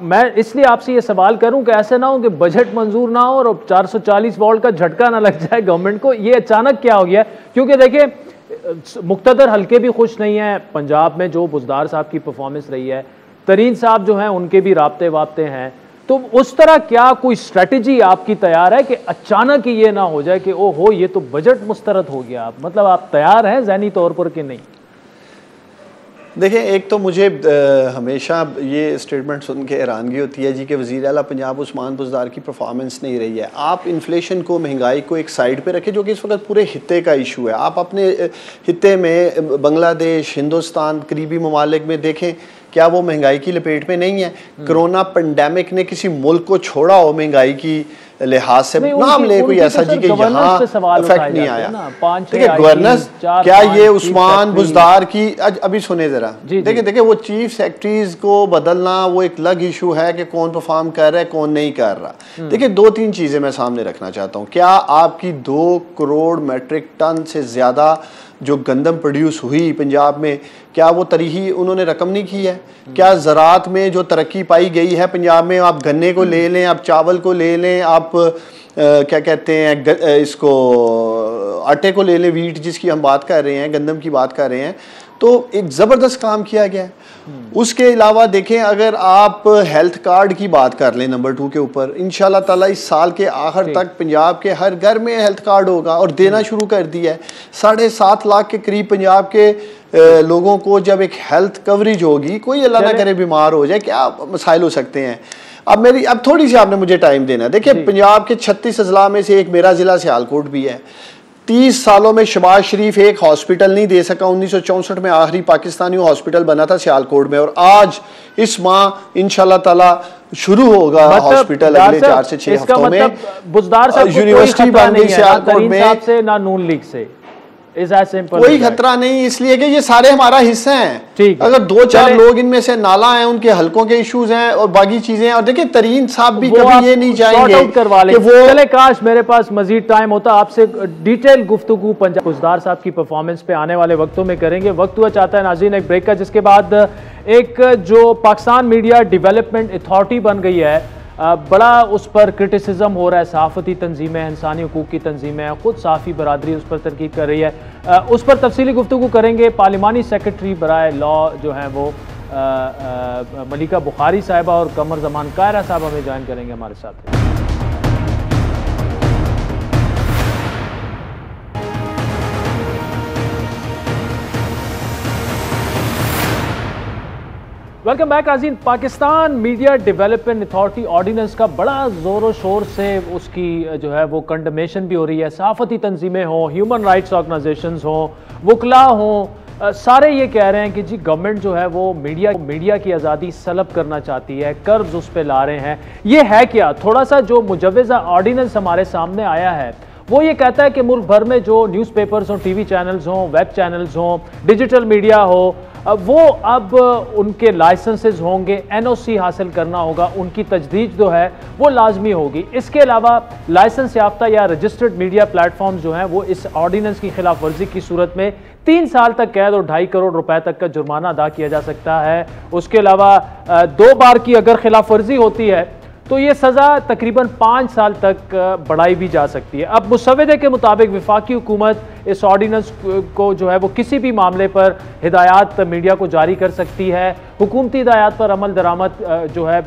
S1: मैं इसलिए आपसे ये सवाल करूं कि ऐसे ना हो कि बजट मंजूर ना हो और 440 वोल्ट का झटका ना लग जाए गवर्नमेंट को। ये अचानक क्या हो गया? क्योंकि देखिए मुक्तदर हल्के भी खुश नहीं है पंजाब में जो बुज़दार साहब की परफॉर्मेंस रही है, तरीन साहब जो हैं उनके भी राब्ते वाब्ते हैं, तो उस तरह क्या कोई स्ट्रेटजी आपकी तैयार है कि अचानक ही ये ना हो जाए कि ओ हो ये तो बजट मुस्तरद हो गया, मतलब आप तैयार हैं ज़हनी तौर पर कि नहीं?
S6: देखें, एक तो मुझे हमेशा ये स्टेटमेंट सुन के हैरानगी होती है जी कि वज़ीर आला पंजाब उस्मान बुज़दार की परफॉर्मेंस नहीं रही है। आप इन्फ्लेशन को, महंगाई को एक साइड पे रखें जो कि इस वक्त पूरे हित्ते का इशू है। आप अपने हित्ते में बांग्लादेश, हिंदुस्तान, करीबी ममालिक में देखें, क्या वो महंगाई की लपेट में नहीं है? कोरोना पेंडेमिक ने किसी मुल्क को छोड़ा हो महंगाई की लिहाज से? नाम ले कोई ऐसा जी कि यहाँ इफेक्ट नहीं आया। देखिए गवर्नेंस, क्या ये उस्मान बुज़दार की, अभी सुने जरा, देखिए वो चीफ सेक्रेटरीज को बदलना वो एक अलग इशू है कि कौन परफॉर्म कर रहा है कौन नहीं कर रहा। देखिए 2-3 चीजें मैं सामने रखना चाहता हूँ। क्या आपकी 2 करोड़ मेट्रिक टन से ज्यादा जो गंदम प्रोड्यूस हुई पंजाब में, क्या वो तरीही उन्होंने रकम नहीं की है? क्या ज़रात में जो तरक्की पाई गई है पंजाब में, आप गन्ने को ले लें, आप चावल को ले लें, आप क्या कहते हैं इसको आटे को ले लें, वीट जिसकी हम बात कर रहे हैं, गंदम की बात कर रहे हैं, तो एक ज़बरदस्त काम किया गया है। उसके अलावा देखें, अगर आप हेल्थ कार्ड की बात कर लें नंबर 2 के ऊपर, इंशाल्लाह ताला इस साल के आखिर तक पंजाब के हर घर में हेल्थ कार्ड होगा और देना शुरू कर दिया है। 7.5 लाख के करीब पंजाब के लोगों को जब एक हेल्थ कवरेज होगी, कोई अल्लाह ना करे बीमार हो जाए, क्या मसाइल हो सकते हैं। अब थोड़ी सी आपने मुझे टाइम देना। देखिए पंजाब के 36 अजला में से एक मेरा ज़िला सियालकोट भी है। 30 सालों में शहबाज शरीफ एक हॉस्पिटल नहीं दे सका। 1964 में आखिरी पाकिस्तानी हॉस्पिटल बना था सियालकोट में, और आज इस माह इंशाल्लाह ताला शुरू होगा हॉस्पिटल अगले 4 से 6 हफ्तों में।
S1: बुज़दार साहब
S6: यूनिवर्सिटी बन गई सियालकोट में
S1: से ना नून लीग से,
S6: कोई खतरा नहीं, इसलिए कि ये सारे हमारा हिस्सा हैं। अगर 2-4 लोग इनमें से नाला हैं, उनके हलकों के इश्यूज हैं और बाकी चीजें हैं, और देखिए तरीन साहब भी कभी ये नहीं चाहेंगे कि वो
S1: चले। काश मेरे पास मजीद टाइम होता, आपसे डिटेल गुफ्तगू पंजाब बुज़दार साहब की परफॉर्मेंस पे आने वाले वक्तों में करेंगे। वक्त हुआ चाहता है नाज़रीन एक ब्रेक का, जिसके बाद एक जो पाकिस्तान मीडिया डेवलपमेंट अथॉरिटी बन गई है, बड़ा उस पर क्रिटिसिज्म हो रहा है। सहाफ़ती तंजीमें, इंसानी हकूक़ की तंजीमें, ख़ुद सहाफ़ी बरादरी उस पर तनकीद कर रही है। उस पर तफसीली गुफ्तगू करेंगे। पार्लिमानी सेक्रेटरी बराए लॉ जो हैं वो मलिका बुखारी साहिबा और कमर जमान कायरा साहब हमें ज्वाइन करेंगे हमारे साथ। वेलकम बैक नाज़रीन। Pakistan media development authority ordinance का बड़ा ज़ोरों शोर से उसकी जो है वो कंडमेशन भी हो रही है। सहाफ़ती तंजीमें हों, ह्यूमन राइट्स ऑर्गेनाइजेशंस हों, वकला हों, सारे ये कह रहे हैं कि जी गवर्नमेंट जो है वो मीडिया की आज़ादी सलब करना चाहती है, कर्ज उस पर ला रहे हैं। ये है क्या? थोड़ा सा जो मुजव्वज़ा ऑर्डिनेंस हमारे सामने आया है वो ये कहता है कि मुल्क भर में जो न्यूज़पेपर्स हों, टीवी चैनल्स हों, वेब चैनल्स हों, डिजिटल मीडिया हो, वो अब उनके लाइसेंसेस होंगे, एनओसी हासिल करना होगा, उनकी तजदीद जो है वो लाजमी होगी। इसके अलावा लाइसेंस याफ्ता या रजिस्टर्ड मीडिया प्लेटफॉर्म्स जो हैं वो इस ऑर्डिनेंस की खिलाफ वर्जी की सूरत में 3 साल तक कैद और 2.5 करोड़ रुपए तक का जुर्माना अदा किया जा सकता है। उसके अलावा 2 बार की अगर खिलाफ वर्जी होती है तो ये सज़ा तकरीबन 5 साल तक बढ़ाई भी जा सकती है। अब मुसव्वदे के मुताबिक वफाकी हुकूमत इस ऑर्डिनेंस को जो है वो किसी भी मामले पर हिदायत मीडिया को जारी कर सकती है। हुकूमती हिदायत पर अमल दरामद जो है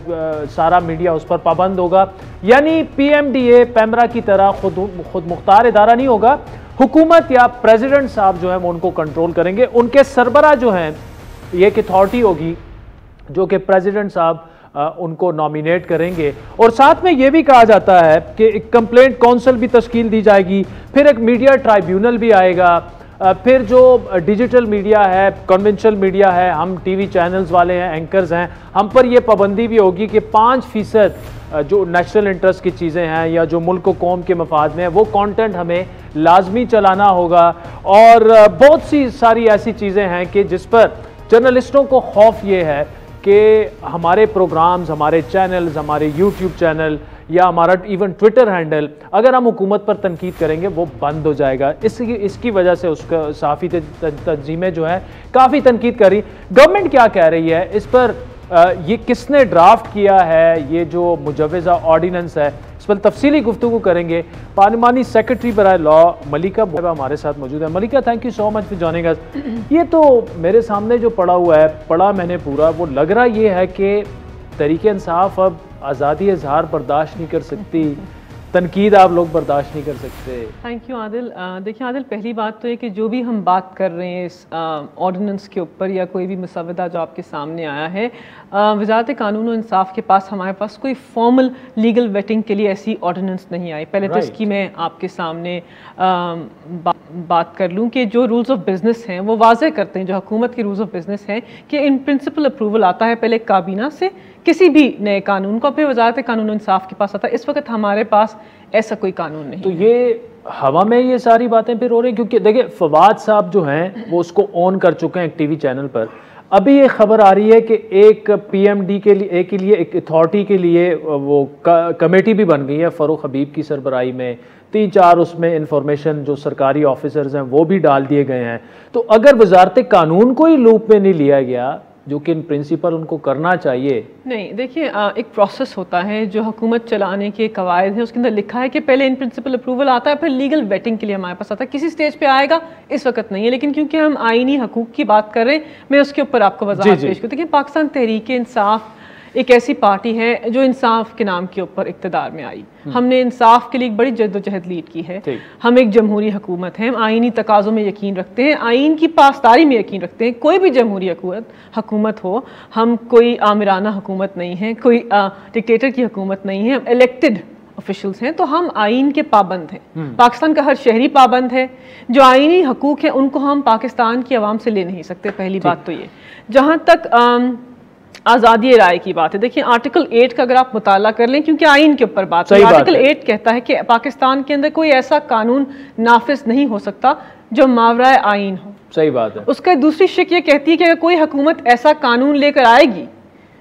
S1: सारा मीडिया उस पर पाबंद होगा। यानी PMDA पैमरा की तरह खुद मुख्तार इदारा नहीं होगा। हुकूमत या प्रेसिडेंट साहब जो है वो उनको कंट्रोल करेंगे। उनके सरबरा जो हैं ये एक अथॉरिटी होगी जो कि प्रेसिडेंट साहब उनको नॉमिनेट करेंगे। और साथ में ये भी कहा जाता है कि एक कंप्लेंट काउंसिल भी तश्कील दी जाएगी, फिर एक मीडिया ट्राइब्यूनल भी आएगा, फिर जो डिजिटल मीडिया है, कन्वेंशनल मीडिया है, हम टीवी चैनल्स वाले हैं, एंकर्स हैं, हम पर यह पाबंदी भी होगी कि 5% जो नेशनल इंटरेस्ट की चीज़ें हैं या जो मुल्क व कौम के मफाद में है वो कंटेंट हमें लाजमी चलाना होगा। और बहुत सी सारी ऐसी चीज़ें हैं कि जिस पर जर्नलिस्टों को खौफ ये है कि हमारे प्रोग्राम्स, हमारे चैनल्स, हमारे यूट्यूब चैनल या हमारा इवन ट्विटर हैंडल अगर हम हुकूमत पर तनकीद करेंगे वो बंद हो जाएगा। इसकी वजह से उसका सहाफ़ी तंजीमें जो है काफ़ी तनकीद कर रही। गवर्नमेंट क्या कह रही है इस पर? ये किसने ड्राफ्ट किया है? ये जो मुजव्वज़ा ऑर्डिनेंस है इस पर तफसीली गुफ्तगू करेंगे। पार्लिमानी सेक्रेटरी बराए लॉ मलिका हमारे साथ मौजूद है। Malika, thank you so much for joining us. ये तो मेरे सामने जो पड़ा हुआ है, पढ़ा मैंने पूरा, वो लग रहा ये है कि तहरीक इंसाफ अब आज़ादी इजहार बर्दाश्त नहीं कर सकती, तनकीद आप लोग बर्दाश्त नहीं कर सकते।
S7: Thank you Adil. देखिए आदिल, पहली बात तो ये कि जो भी हम बात कर रहे हैं इस ऑर्डिनेंस के ऊपर या कोई भी मुसवदा जो आपके सामने आया है, वजारत कानून और इंसाफ के पास हमारे पास कोई फॉर्मल लीगल वेटिंग के लिए ऐसी ऑर्डिनेंस नहीं आई। पहले तो इसकी मैं आपके सामने बात कर लूँ कि जो रूल्स ऑफ बिज़नेस हैं वो वाज़ेह करते हैं, जो हुकूमत के रूल्स ऑफ बिज़नेस हैं कि इन प्रिंसिपल अप्रूवल आता है पहले काबीना से किसी भी नए कानून को, फिर वजारत कानून और इंसाफ के पास आता है। इस वक्त हमारे पास ऐसा कोई कानून नहीं।
S1: तो ये हवा में ये सारी बातें फिर हो रही हैं, क्योंकि देखिए फवाद साहब जो हैं वो उसको ऑन कर चुके हैं एक टीवी चैनल पर। अभी ये खबर आ रही है कि एक पीएमडी के लिए एक अथॉरिटी के लिए वो कमेटी भी बन गई है फ़ारूक हबीब की सरबराही में। 3-4 उसमें इंफॉर्मेशन जो सरकारी ऑफिसर्स हैं वो भी डाल दिए गए हैं। तो अगर वजारत कानून को ही लूप में नहीं लिया गया, जो कि इन प्रिंसिपल उनको करना चाहिए।
S7: नहीं, देखिए एक प्रोसेस होता है जो हुकूमत चलाने के कवायद है, उसके अंदर लिखा है कि पहले इन प्रिंसिपल अप्रूवल आता है, फिर लीगल वेटिंग के लिए हमारे पास आता है। किसी स्टेज पे आएगा, इस वक्त नहीं है, लेकिन क्योंकि हम आईनी हकूक की बात कर रहे हैं, मैं उसके ऊपर आपको वजाहत पेश करती हूँ। देखिए पाकिस्तान तहरीक इंसाफ एक ऐसी पार्टी है जो इंसाफ के नाम के ऊपर इक़्तिदार में आई। हमने इंसाफ के लिए एक बड़ी जद्दोजहद लीड की है। हम एक जमहूरी हुकूमत है, हम आईनी तकाज़ों में यकीन रखते हैं, आइन की पासदारी में यकीन रखते हैं। कोई भी जमहूरी हुकूमत हो, हम कोई आमिराना हुकूमत नहीं है, कोई डिक्टेटर की हुकूमत नहीं है, हम इलेक्टेड ऑफिशियल्स हैं, तो हम आइन के पाबंद हैं। पाकिस्तान का हर शहरी पाबंद है। जो आइनी हकूक हैं उनको हम पाकिस्तान की आवाम से ले नहीं सकते। पहली बात तो ये। जहाँ तक आज़ादी राय की बात है, देखिए आर्टिकल 8 का अगर आप मुताला कर लें, क्योंकि आइन के ऊपर बात है, आर्टिकल 8 कहता है कि पाकिस्तान के अंदर कोई ऐसा कानून नाफिज नहीं हो सकता जो मावराए आइन हो।
S1: सही बात है।
S7: उसका दूसरी शिक ये कहती है कि अगर कोई हुकूमत ऐसा कानून लेकर आएगी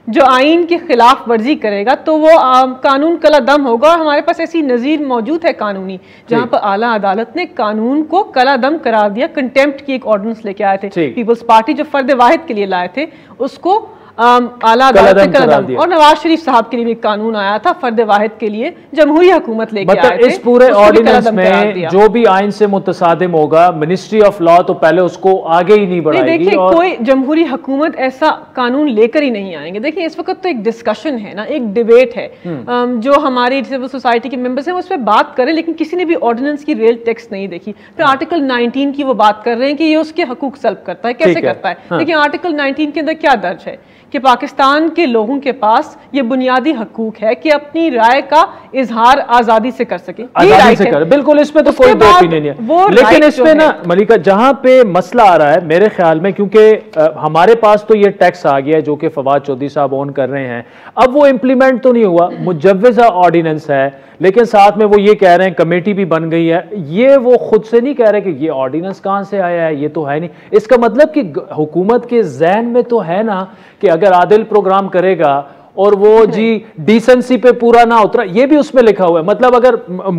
S7: जो आइन की खिलाफ वर्जी करेगा तो वो कानून कलादम होगा। और हमारे पास ऐसी नज़ीर मौजूद है कानूनी, जहाँ पर आला अदालत ने कानून को कलादम करार दिया। कंटेम्प्ट की एक ऑर्डिनेंस लेके आए थे पीपल्स पार्टी, जो फर्द वाहिद के लिए लाए थे, उसको आला अदालत ने कलदम। और नवाज शरीफ साहब के लिए भी कानून आया था फर्द वाहिद के लिए, जमहूरी हुकूमत लेके आए थे।
S1: इस पूरे ऑर्डिनेंस में जो भी आइन से मुतसादिम होगा, मिनिस्ट्री ऑफ लॉ तो पहले उसको आगे ही नहीं बढ़ाएगी।
S7: देखिए कोई जमहूरी हुकूमत ऐसा कानून लेकर ही नहीं आएंगे। देखिए इस वक्त तो एक डिस्कशन है ना, एक डिबेट है, जो हमारी सिविल सोसाइटी के मेंबर्स हैं उस पर बात करें, लेकिन किसी ने भी ऑर्डिनेंस की रियल टेक्स्ट नहीं देखी। फिर आर्टिकल 19 की वो बात कर रहे हैं कि ये उसके हकूक सल्ब करता है। कैसे करता है? देखिए आर्टिकल 19 के अंदर क्या दर्ज है कि पाकिस्तान के लोगों के पास ये बुनियादी हकूक है कि अपनी राय का इजहार आजादी से कर सके।
S1: आजादी से कर, बिल्कुल, इसमें तो कोई दो ओपिनियन नहीं है। लेकिन इसमें ना मलिका, जहां पे मसला आ रहा है मेरे ख्याल में, क्योंकि हमारे पास तो ये टैक्स आ गया है जो कि फवाद चौधरी साहब ऑन कर रहे हैं, अब वो इम्प्लीमेंट तो नहीं हुआ, मुजव्वज़ा ऑर्डिनेंस है, लेकिन साथ में वो ये कह रहे हैं कमेटी भी बन गई है। ये वो खुद से नहीं कह रहे कि ये ऑर्डिनेंस कहां से आया है, ये तो है नहीं। इसका मतलब कि हुकूमत के ज़हन में तो है ना कि अगर आदिल प्रोग्राम करेगा और वो जी डिसेंसी पे पूरा ना उतरा, ये भी उसमें लिखा हुआ है। मतलब अगर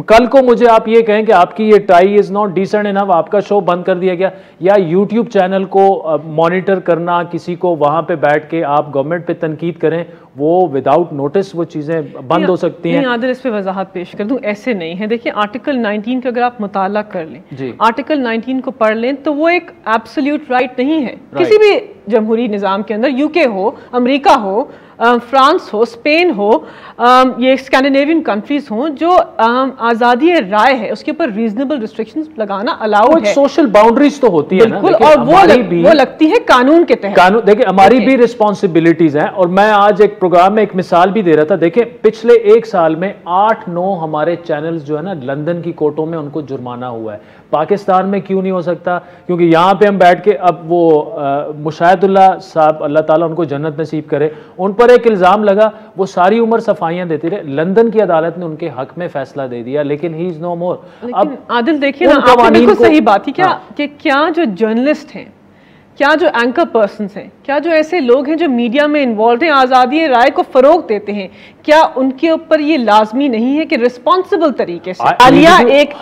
S1: कल को मुझे आप ये कहें कि आपकी ये tie is not decent enough, आपका शो बंद कर दिया गया, या यूट्यूब चैनल को मॉनिटर करना, किसी को वहां पे बैठ के आप गवर्नमेंट पे तनकीद करें, वो विदाउट नोटिस वो चीजें बंद हो सकती हैं।
S7: आदिल, इस पे वजाहत पेश कर दूं, ऐसे नहीं है। देखिए आर्टिकल 19 का अगर आप मुताला कर लें, आर्टिकल 19 को पढ़ लें, तो वो एक एब्सोल्यूट राइट नहीं है। किसी भी जमहूरी निज़ाम के अंदर, यूके हो, अमेरिका हो, फ्रांस हो, स्पेन हो, ये स्कैंडिनेवियन कंट्रीज हो, जो आज़ादी राय है उसके ऊपर रीजनेबल रिस्ट्रिक्शंस लगाना अलाउड है।
S1: सोशल बाउंड्रीज तो होती है ना,
S7: और वो लगती है कानून के तहत।
S1: कानून, देखिए हमारी भी रिस्पॉन्सिबिलिटीज हैं। और मैं आज एक प्रोग्राम में एक मिसाल भी दे रहा था। देखिए पिछले 1 साल में 8-9 हमारे चैनल्स जो है ना लंदन की कोर्टों में उनको जुर्माना हुआ है। पाकिस्तान में क्यों नहीं हो सकता? क्योंकि यहाँ पे हम बैठ के, अब वो मुशाहिदुल्लाह साहब, अल्लाह ताला उनको जन्नत नसीब करे, उन पर एक इल्ज़ाम लगा, वो सारी उम्र सफाइयां देते रहे, लंदन की अदालत ने उनके हक में फैसला दे दिया, लेकिन ही इज नो मोर।
S7: अब आदिल देखिए ना, आपने बिल्कुल सही बात की। क्या जो जर्नलिस्ट हैं, क्या जो एंकर पर्सन्स हैं, क्या जो ऐसे लोग हैं जो मीडिया में इन्वॉल्व हैं, आज़ादी राय को फ़रोग देते हैं, क्या उनके ऊपर ये लाजमी नहीं है कि रिस्पॉन्सिबल तरीके से हालिया एक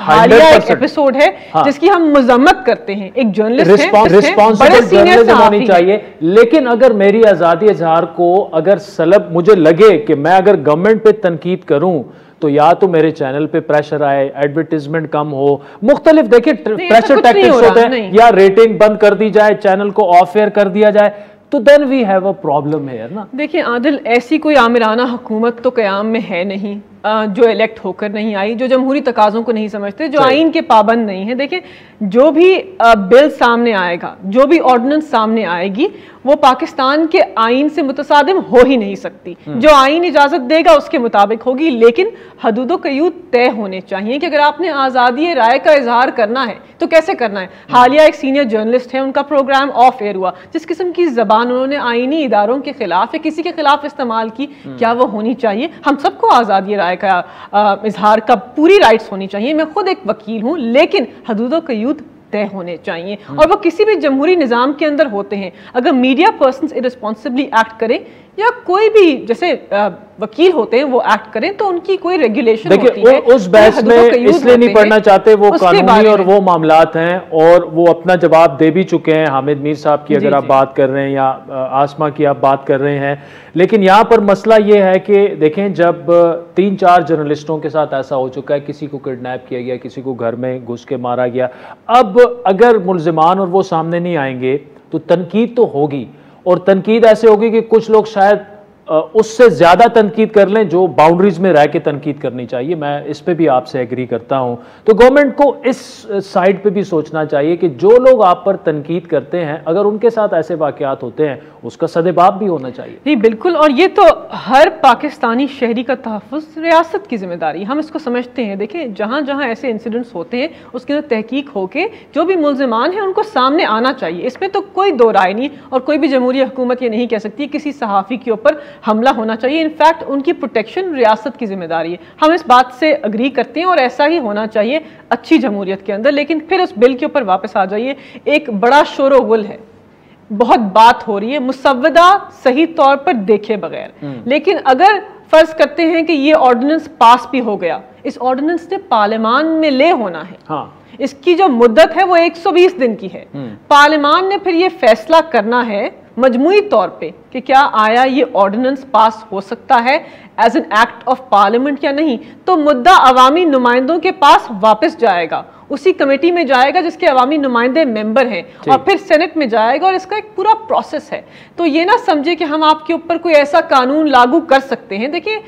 S7: एपिसोड है जिसकी हम मजम्मत करते हैं, एक जर्नलिस्ट
S1: रिस्पॉन्सिबल जर्नलिज्म होनी चाहिए, लेकिन अगर मेरी आजादी इजहार को अगर सलब मुझे लगे कि मैं अगर गवर्नमेंट पे तनकीद करूं तो या तो मेरे चैनल पे प्रेशर आए, एडवर्टीजमेंट कम हो, मुख्तलिफ देखिए प्रेशर टैक्टिक्स होते हैं, या रेटिंग बंद कर दी जाए, चैनल को ऑफ एयर कर दिया जाए, तो then we have a problem है ना।
S7: देखिए आदिल, ऐसी कोई आमिराना हुकूमत तो क़याम में है नहीं जो इलेक्ट होकर नहीं आई, जो जमहूरी तकाज़ों को नहीं समझते, जो आइन के पाबंद नहीं है। देखिए जो भी बिल सामने आएगा, जो भी ऑर्डिनेंस सामने आएगी, वो पाकिस्तान के आइन से मुतसादिम हो ही नहीं सकती। जो आइन इजाज़त देगा उसके मुताबिक होगी, लेकिन हदूदो क़यूद तय होने चाहिए कि अगर आपने आज़ादी राय का इजहार करना है तो कैसे करना है। हालिया एक सीनियर जर्नलिस्ट है, उनका प्रोग्राम ऑफ एयर हुआ, जिस किस्म की ज़बान उन्होंने आइनी इदारों के खिलाफ या किसी के खिलाफ इस्तेमाल की, क्या वो होनी चाहिए? हम सबको आज़ादी राय का इजहार का पूरी राइट्स होनी चाहिए। मैं खुद एक वकील हूँ, लेकिन हदूदो क़यूद तय होने चाहिए और वो किसी भी जमहूरी निज़ाम के अंदर होते हैं। अगर मीडिया पर्सन्स इररिस्पॉन्सिबली एक्ट करें या कोई भी जैसे वकील होते हैं वो एक्ट करें, तो उनकी कोई रेगुलेशन होती है।
S1: उस बहस में इसलिए नहीं पढ़ना चाहते, वो कानूनी और वो मामलात हैं और वो अपना जवाब दे भी चुके हैं। हामिद मीर साहब की अगर आप बात कर रहे हैं या आसमा की आप बात कर रहे हैं, लेकिन यहाँ पर मसला ये है कि देखें जब 3-4 जर्नलिस्टों के साथ ऐसा हो चुका है, किसी को किडनैप किया गया, किसी को घर में घुस के मारा गया, अब अगर मुल्जिमान और वो सामने नहीं आएंगे तो तनकीद तो होगी, और तनकीद ऐसे होगी कि कुछ लोग शायद उससे ज़्यादा तनकीद कर लें जो बाउंड्रीज में रह के तनकीद करनी चाहिए। मैं इस पे भी आपसे एग्री करता हूं। तो गवर्नमेंट को इस साइड पे भी सोचना चाहिए कि जो लोग आप पर तनकीद करते हैं, अगर उनके साथ ऐसे वाक़यात होते हैं, उसका सदेबाब भी होना चाहिए।
S7: नहीं बिल्कुल, और ये तो हर पाकिस्तानी शहरी का तहफ़्फ़ुज़ रियासत की जिम्मेदारी, हम इसको समझते हैं। देखें जहाँ जहाँ ऐसे इंसिडेंट्स होते हैं उसके अंदर तहकीक होके जो भी मुल्ज़िमान हैं उनको सामने आना चाहिए, इसमें तो कोई दो राय नहीं। और कोई भी जमहूरी हुकूमत ये नहीं कह सकती किसी सहाफ़ी के ऊपर हमला होना चाहिए। इनफैक्ट उनकी प्रोटेक्शन रियासत की जिम्मेदारी है। हम इस बात से अग्री करते हैं और ऐसा ही होना चाहिए अच्छी जमहूरियत के अंदर। लेकिन फिर उस बिल के ऊपर वापस आ जाइए, एक बड़ा शोर गुल है, बहुत बात हो रही है मुसव्वदा सही तौर पर देखे बगैर। लेकिन अगर फर्ज करते हैं कि ये ऑर्डिनेंस पास भी हो गया, इस ऑर्डिनेंस ने पार्लियामान में ले होना है। हाँ। इसकी जो मुद्दत है वो 120 दिन की है। पार्लियामान ने फिर ये फैसला करना है मजमूई तौर पे कि क्या आया ये ऑर्डिनेंस पास हो सकता है as an act of parliament या नहीं। तो मुद्दा अवामी नुमाइंदों के पास वापस जाएगा, उसी कमेटी में जाएगा जिसके अवामी नुमाइंदे मेंबर हैं, और फिर सेनेट में जाएगा, और इसका एक पूरा प्रोसेस है। तो ये ना समझे कि हम आपके ऊपर कोई ऐसा कानून लागू कर सकते हैं। देखिए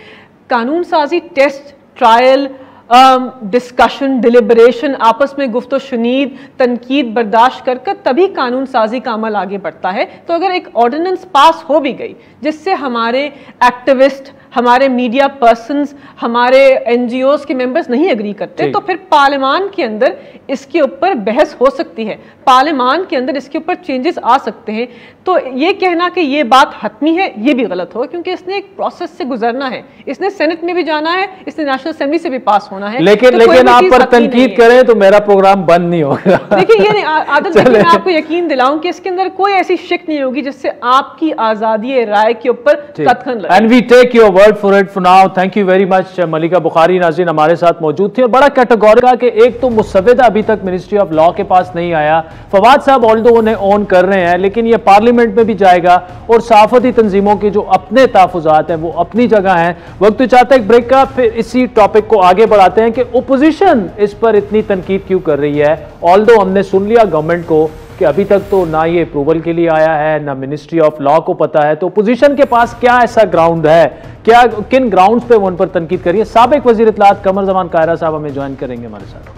S7: कानून साजी टेस्ट, ट्रायल, डिस्कशन, डिलिबरेशन, आपस में गुफ्तो शुनीद, तनकीद बर्दाश्त कर कर तभी कानून साजी का अमल आगे बढ़ता है। तो अगर एक ऑर्डिनेंस पास हो भी गई जिससे हमारे एक्टिविस्ट, हमारे मीडिया पर्सन्स, हमारे एनजीओज के मेंबर्स नहीं एग्री करते, तो फिर पार्लियामान के अंदर इसके ऊपर बहस हो सकती है, पार्लियामान के अंदर इसके ऊपर चेंजेस आ सकते हैं। तो ये कहना कि ये बात हतमी है, ये भी गलत होगा, क्योंकि इसने एक प्रोसेस से गुजरना है, इसने सेनेट में भी जाना है, इसने नेशनल असेंबली से भी पास होना है।
S1: लेकिन आप पर तनकीद करें तो मेरा प्रोग्राम बंद नहीं होगा।
S7: देखिए ये आदत, मैं आपको यकीन दिलाऊं कि इसके अंदर कोई ऐसी शिक नहीं होगी जिससे आपकी आजादी राय के ऊपर कथन लगे।
S1: And we take your word for it for now. Thank you very much. Malika Bukhari नाज़रीन हमारे साथ मौजूद थी और बड़ा कैटेगोरिकल कि एक तो मुसव्वदा अभी तक मिनिस्ट्री ऑफ लॉ के पास नहीं आया। फवाद साहब ऑल्दो उन्हें ऑन कर रहे हैं, लेकिन ये पार्लियामेंट में भी जाएगा और सहाफती तंजीमों के जो अपने तहफ़्फ़ुज़ात हैं वो अपनी जगह हैं। वक्त चाहता है एक ब्रेक का, फिर इसी टॉपिक को आगे बढ़ाते हैं कि ओपोजिशन इस पर इतनी तनकीद क्यों कर रही है। ऑल्दो हमने सुन लिया गवर्नमेंट को कि अभी तक तो ना ये अप्रूवल के लिए आया है, ना मिनिस्ट्री ऑफ लॉ को पता है, तो अपोजिशन के पास क्या ऐसा ग्राउंड है, क्या किन ग्राउंड्स पे वो उन पर तनकीद करिए। साबिक वज़ीर इत्तलात कमर ज़मान कायरा साहब हमें ज्वाइन करेंगे हमारे साथ।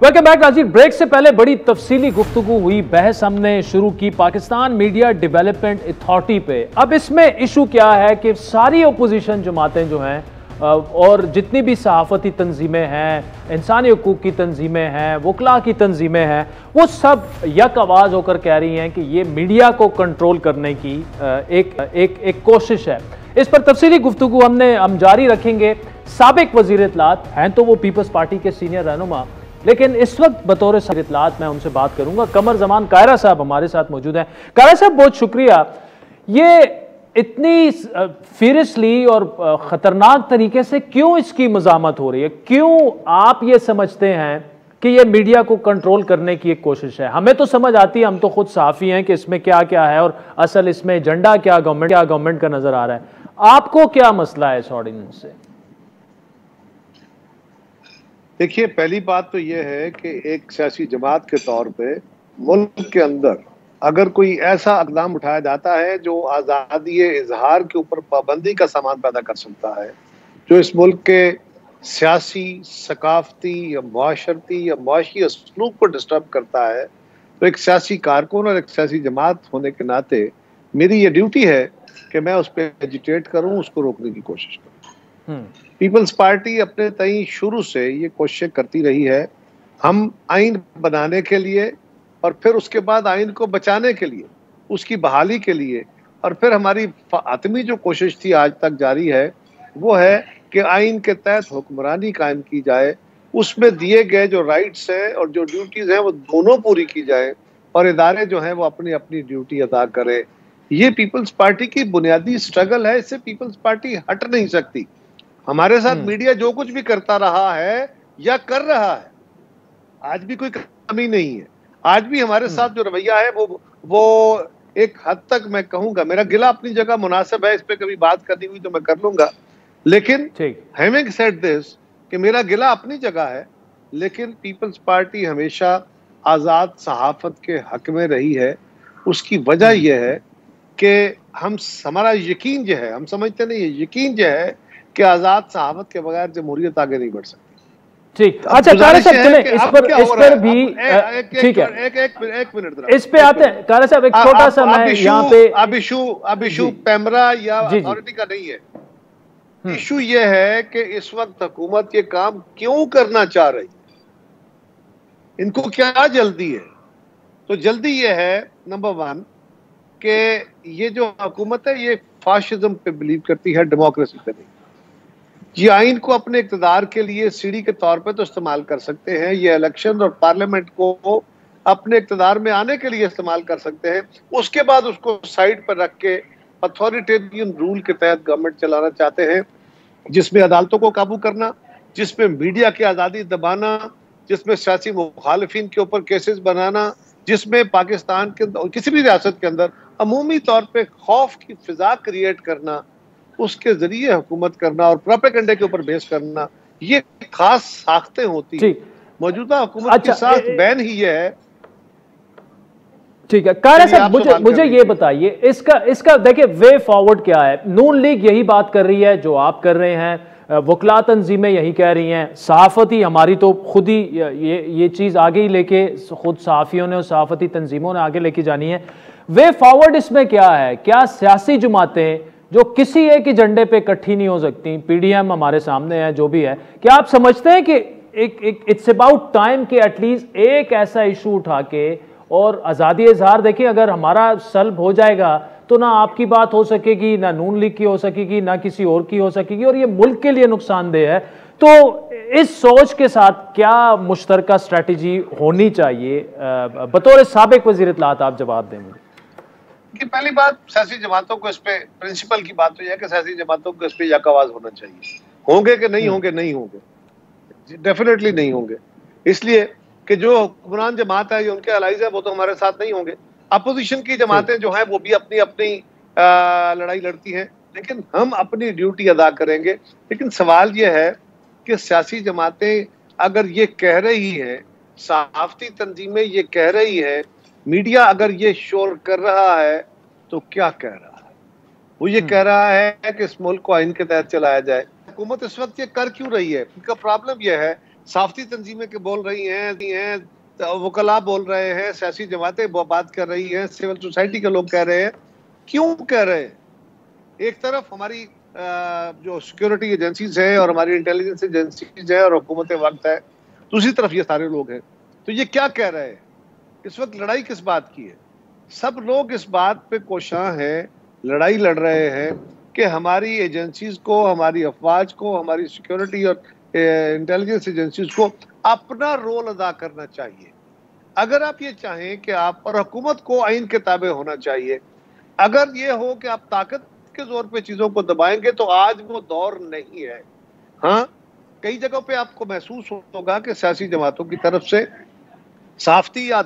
S1: वेलकम बैक नाज़रीन। ब्रेक से पहले बड़ी तफसीली गुफ्तगू हुई, बहस हमने शुरू की पाकिस्तान मीडिया डेवलपमेंट अथॉरिटी पे। अब इसमें इशू क्या है कि सारी अपोजिशन जमातें जो हैं और जितनी भी सहाफ़ती तंजीमें हैं, इंसानी हकूक़ की तंजीमें हैं, वकला की तंजीमें हैं, वो सब यक आवाज़ होकर कह रही हैं कि ये मीडिया को कंट्रोल करने की एक कोशिश है। इस पर तफसीली गुफ्तगू हम जारी रखेंगे। साबिक वज़ीर इत्तलात हैं तो वो पीपल्स पार्टी के सीनियर रहनुमा, लेकिन इस वक्त बतौर इत्तलात मैं उनसे बात करूंगा। कमर जमान कायरा साहब हमारे साथ मौजूद हैं। कायरा साहब बहुत शुक्रिया। ये इतनी फीरियसली और ख़तरनाक तरीके से क्यों इसकी मज़ामत हो रही है? क्यों आप ये समझते हैं कि ये मीडिया को कंट्रोल करने की एक कोशिश है? हमें तो समझ आती है, हम तो खुद सहाफ़ी हैं कि इसमें क्या क्या है और असल इसमें एजेंडा क्या गवर्नमेंट का नज़र आ रहा है। आपको क्या मसला है इस ऑर्डिनेंस से?
S8: देखिए, पहली बात तो यह है कि एक सियासी जमात के तौर पे मुल्क के अंदर अगर कोई ऐसा इक़दाम उठाया जाता है जो आज़ादी इजहार के ऊपर पाबंदी का सामान पैदा कर सकता है, जो इस मुल्क के सियासी, सकाफती या मुआशरती या मुआशी असलूब को डिस्टर्ब करता है, तो एक सियासी कारकुन और एक सियासी जमात होने के नाते मेरी ये ड्यूटी है कि मैं उस पर एजिटेट करूँ, उसको रोकने की कोशिश करूँ। पीपल्स पार्टी अपने तई शुरू से ये कोशिश करती रही है, हम आइन बनाने के लिए और फिर उसके बाद आइन को बचाने के लिए, उसकी बहाली के लिए, और फिर हमारी आतमी जो कोशिश थी आज तक जारी है, वो है कि आइन के तहत हुक्मरानी कायम की जाए, उसमें दिए गए जो राइट्स हैं और जो ड्यूटीज़ हैं वो दोनों पूरी की जाए और इदारे जो हैं वो अपनी अपनी ड्यूटी अदा करें। ये पीपल्स पार्टी की बुनियादी स्ट्रगल है, इससे पीपल्स पार्टी हट नहीं सकती। हमारे साथ मीडिया जो कुछ भी करता रहा है या कर रहा है, आज भी कोई कमी नहीं है। आज भी हमारे साथ जो रवैया है वो एक हद तक मैं कहूंगा, मेरा गिला अपनी जगह मुनासिब है, इस पे कभी बात करनी हुई तो मैं कर लूंगा, लेकिन हैविंग सेड दिस कि मेरा गिला अपनी जगह है, लेकिन पीपल्स पार्टी हमेशा आज़ाद सहाफत के हक में रही है। उसकी वजह यह है कि हमारा यकीन जो है, हम समझते नहीं है, यकीन जो है कि आज़ाद सहाफत के बगैर जमहूरियत आगे नहीं बढ़ सकती। ठीक, अच्छा कारा साहब चलें इस पर भी ठीक है, एक मिनट इस पे आते हैं। कारा साहब एक छोटा सा मैं यहाँ पे अब इशू पैमरा या अथॉरिटी का नहीं है, इशू ये है कि इस वक्त हुकूमत ये काम क्यों करना चाह रही, इनको क्या जल्दी है? तो जल्दी ये है नंबर वन कि ये जो हुकूमत है ये फाशिज्म पे बिलीव करती है, डेमोक्रेसी पे नहीं। ये आइन को अपने इक़्तिदार के लिए सीढ़ी के तौर पे तो इस्तेमाल कर सकते हैं, ये इलेक्शन और पार्लियामेंट को अपने इक़्तिदार में आने के लिए इस्तेमाल कर सकते हैं, उसके बाद उसको साइड पर रख के अथॉरिटेरियन रूल के तहत गवर्नमेंट चलाना चाहते हैं, जिसमें अदालतों को काबू करना, जिसमें मीडिया की आज़ादी दबाना, जिसमें सियासी मुखालिफिन के ऊपर केसेस बनाना, जिसमें पाकिस्तान के किसी भी रियासत के अंदर अमूमी तौर पे खौफ की फिजा क्रिएट करना, उसके जरिए हुकूमत करना और प्रोपेगेंडा के ऊपर बेस करना, ये खास साख्तें होती हैं। मौजूदा हुकूमत के साथ बैन ही ये है।
S1: ठीक है कारा साहब, मुझे ये बताइए इसका देखिए वे फॉरवर्ड क्या है? नून लीग यही बात कर रही है जो आप कर रहे हैं, वकला तंजीमें यही कह रही हैं, सहाफती हमारी तो खुद ही ये चीज़ आगे ही लेके खुद सहाफ़ियों ने और सहाफती तंजीमों ने आगे लेके जानी है। वे फॉरवर्ड इसमें क्या है? क्या सियासी जमातें जो किसी एक एजेंडे पे इकट्ठी नहीं हो सकती, पीडीएम हमारे सामने है, जो भी है, क्या आप समझते हैं कि एक इट्स अबाउट टाइम कि एटलीस्ट एक ऐसा इशू उठा के और आज़ादी इजहार, देखिए अगर हमारा सल्ब हो जाएगा तो ना आपकी बात हो सकेगी, ना नून लीग की हो सकेगी, ना किसी और की हो सकेगी, और ये मुल्क के लिए नुकसानदेह है। तो इस सोच के साथ क्या मुश्तरका स्ट्रैटेजी होनी चाहिए? बतौर साबिक वज़ीर इत्तलात आप जवाब दें मुझे।
S8: कि पहली बात, सियासी जमातों को इस पे प्रिंसिपल की बात तो यह है कि सियासी जमातों को इस पे यक आवाज होना चाहिए। होंगे कि नहीं होंगे? नहीं होंगे, डेफिनेटली नहीं होंगे, इसलिए कि जो हुक्मरान जमात है, जो उनके अलाइज है, वो तो हमारे साथ नहीं होंगे। अपोजिशन की जमातें जो हैं वो भी अपनी अपनी लड़ाई लड़ती हैं, लेकिन हम अपनी ड्यूटी अदा करेंगे। लेकिन सवाल ये है कि सियासी जमातें अगर ये कह रही हैं, सहाफती तंजीमें ये कह रही है, मीडिया अगर ये शोर कर रहा है, तो क्या कह रहा है? वो ये कह रहा है कि इस मुल्क को आइन के तहत चलाया जाए। हुकूमत इस वक्त ये कर क्यों रही है? उनका प्रॉब्लम यह है, सहाफती तंजीमें के बोल रही हैं, वकला बोल रहे हैं, सियासी जमातें बात कर रही हैं, सिविल सोसाइटी के लोग कह रहे हैं। क्यों कह रहे हैं? एक तरफ हमारी जो सिक्योरिटी एजेंसीज है और हमारी इंटेलिजेंस एजेंसीज है और हुकूमत वक्त है, दूसरी तरफ ये सारे लोग हैं। तो ये क्या कह रहे हैं? इस वक्त लड़ाई किस बात की है? सब लोग इस बात पे कोशां हैं, लड़ाई लड़ रहे हैं कि हमारी एजेंसीज को, हमारी अफवाज को, हमारी सिक्योरिटी और इंटेलिजेंस एजेंसीज को अपना रोल अदा करना चाहिए। अगर आप ये चाहें कि आप और हुकूमत को आइन के ताबे होना चाहिए, अगर ये हो कि आप ताकत के जोर पे चीजों को दबाएंगे तो आज वो दौर नहीं है। हाँ, कई जगहों पे आपको महसूस होगा कि सियासी जमातों की तरफ से साफ्ती या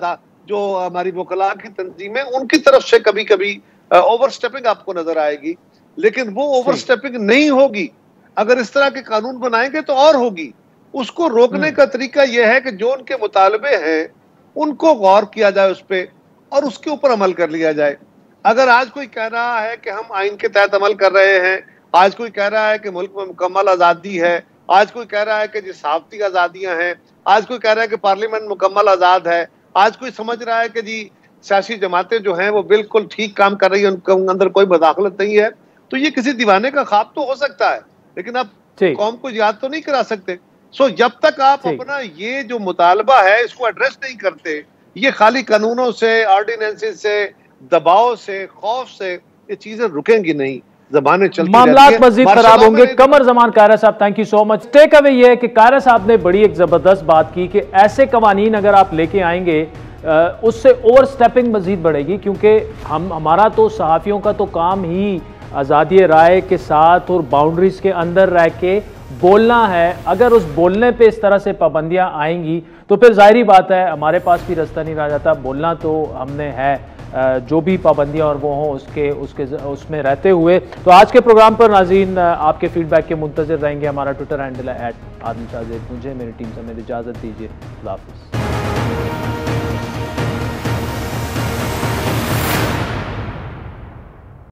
S8: जो हमारी वकला की तंजीम है उनकी तरफ से कभी कभी ओवरस्टेपिंग आपको नजर आएगी, लेकिन वो ओवरस्टेपिंग नहीं होगी। अगर इस तरह के कानून बनाएंगे तो और होगी। उसको रोकने का तरीका यह है कि जो उनके मुतालबे हैं उनको गौर किया जाए उस पर और उसके ऊपर अमल कर लिया जाए। अगर आज कोई कह रहा है कि हम आइन के तहत अमल कर रहे हैं, आज कोई कह रहा है कि मुल्क में मुकम्मल आज़ादी है, आज कोई कह रहा है कि जी सहाफती आज़ादियां हैं, आज कोई कह रहा है कि पार्लियामेंट मुकम्मल आज़ाद है, आज कोई समझ रहा है कि जी सियासी जमातें जो हैं वो बिल्कुल ठीक काम कर रही है, उनके अंदर कोई मुदाखलत नहीं है, तो ये किसी दीवाने का ख्वाब तो हो सकता है, लेकिन आप कौम को याद तो नहीं करा सकते। सो जब तक आप अपना ये जो मुतालबा है इसको एड्रेस नहीं करते, ये खाली कानूनों से, ऑर्डिनेंसेस से, दबाव से, खौफ से ये चीजें रुकेंगी नहीं, ज़बानें चलती
S1: मामलात मजीद खराब होंगे। कमर जमान कायरा साहब, thank you so much. Takeaway ये है कि कायरा साहब ने बड़ी एक जबरदस्त बात की कि ऐसे कवानीन अगर आप लेके आएंगे उससे ओवर स्टेपिंग मजीद बढ़ेगी, क्योंकि हमारा तो सहाफ़ियों का तो काम ही आज़ादी राय के साथ और बाउंड्रीज के अंदर रह के बोलना है। अगर उस बोलने पे इस तरह से पाबंदियां आएंगी तो फिर जाहिर बात है हमारे पास भी रास्ता नहीं रह जाता। बोलना तो हमने है, जो भी पाबंदियां और वो हों उसमें रहते हुए। तो आज के प्रोग्राम पर नाज़रीन आपके फीडबैक के मुंतज़िर रहेंगे। हमारा ट्विटर हैंडल है @आदिल शाहज़ेब। मुझे मेरी टीम से मेरी इजाज़त दीजिए। अल्लाह हाफ़िज़।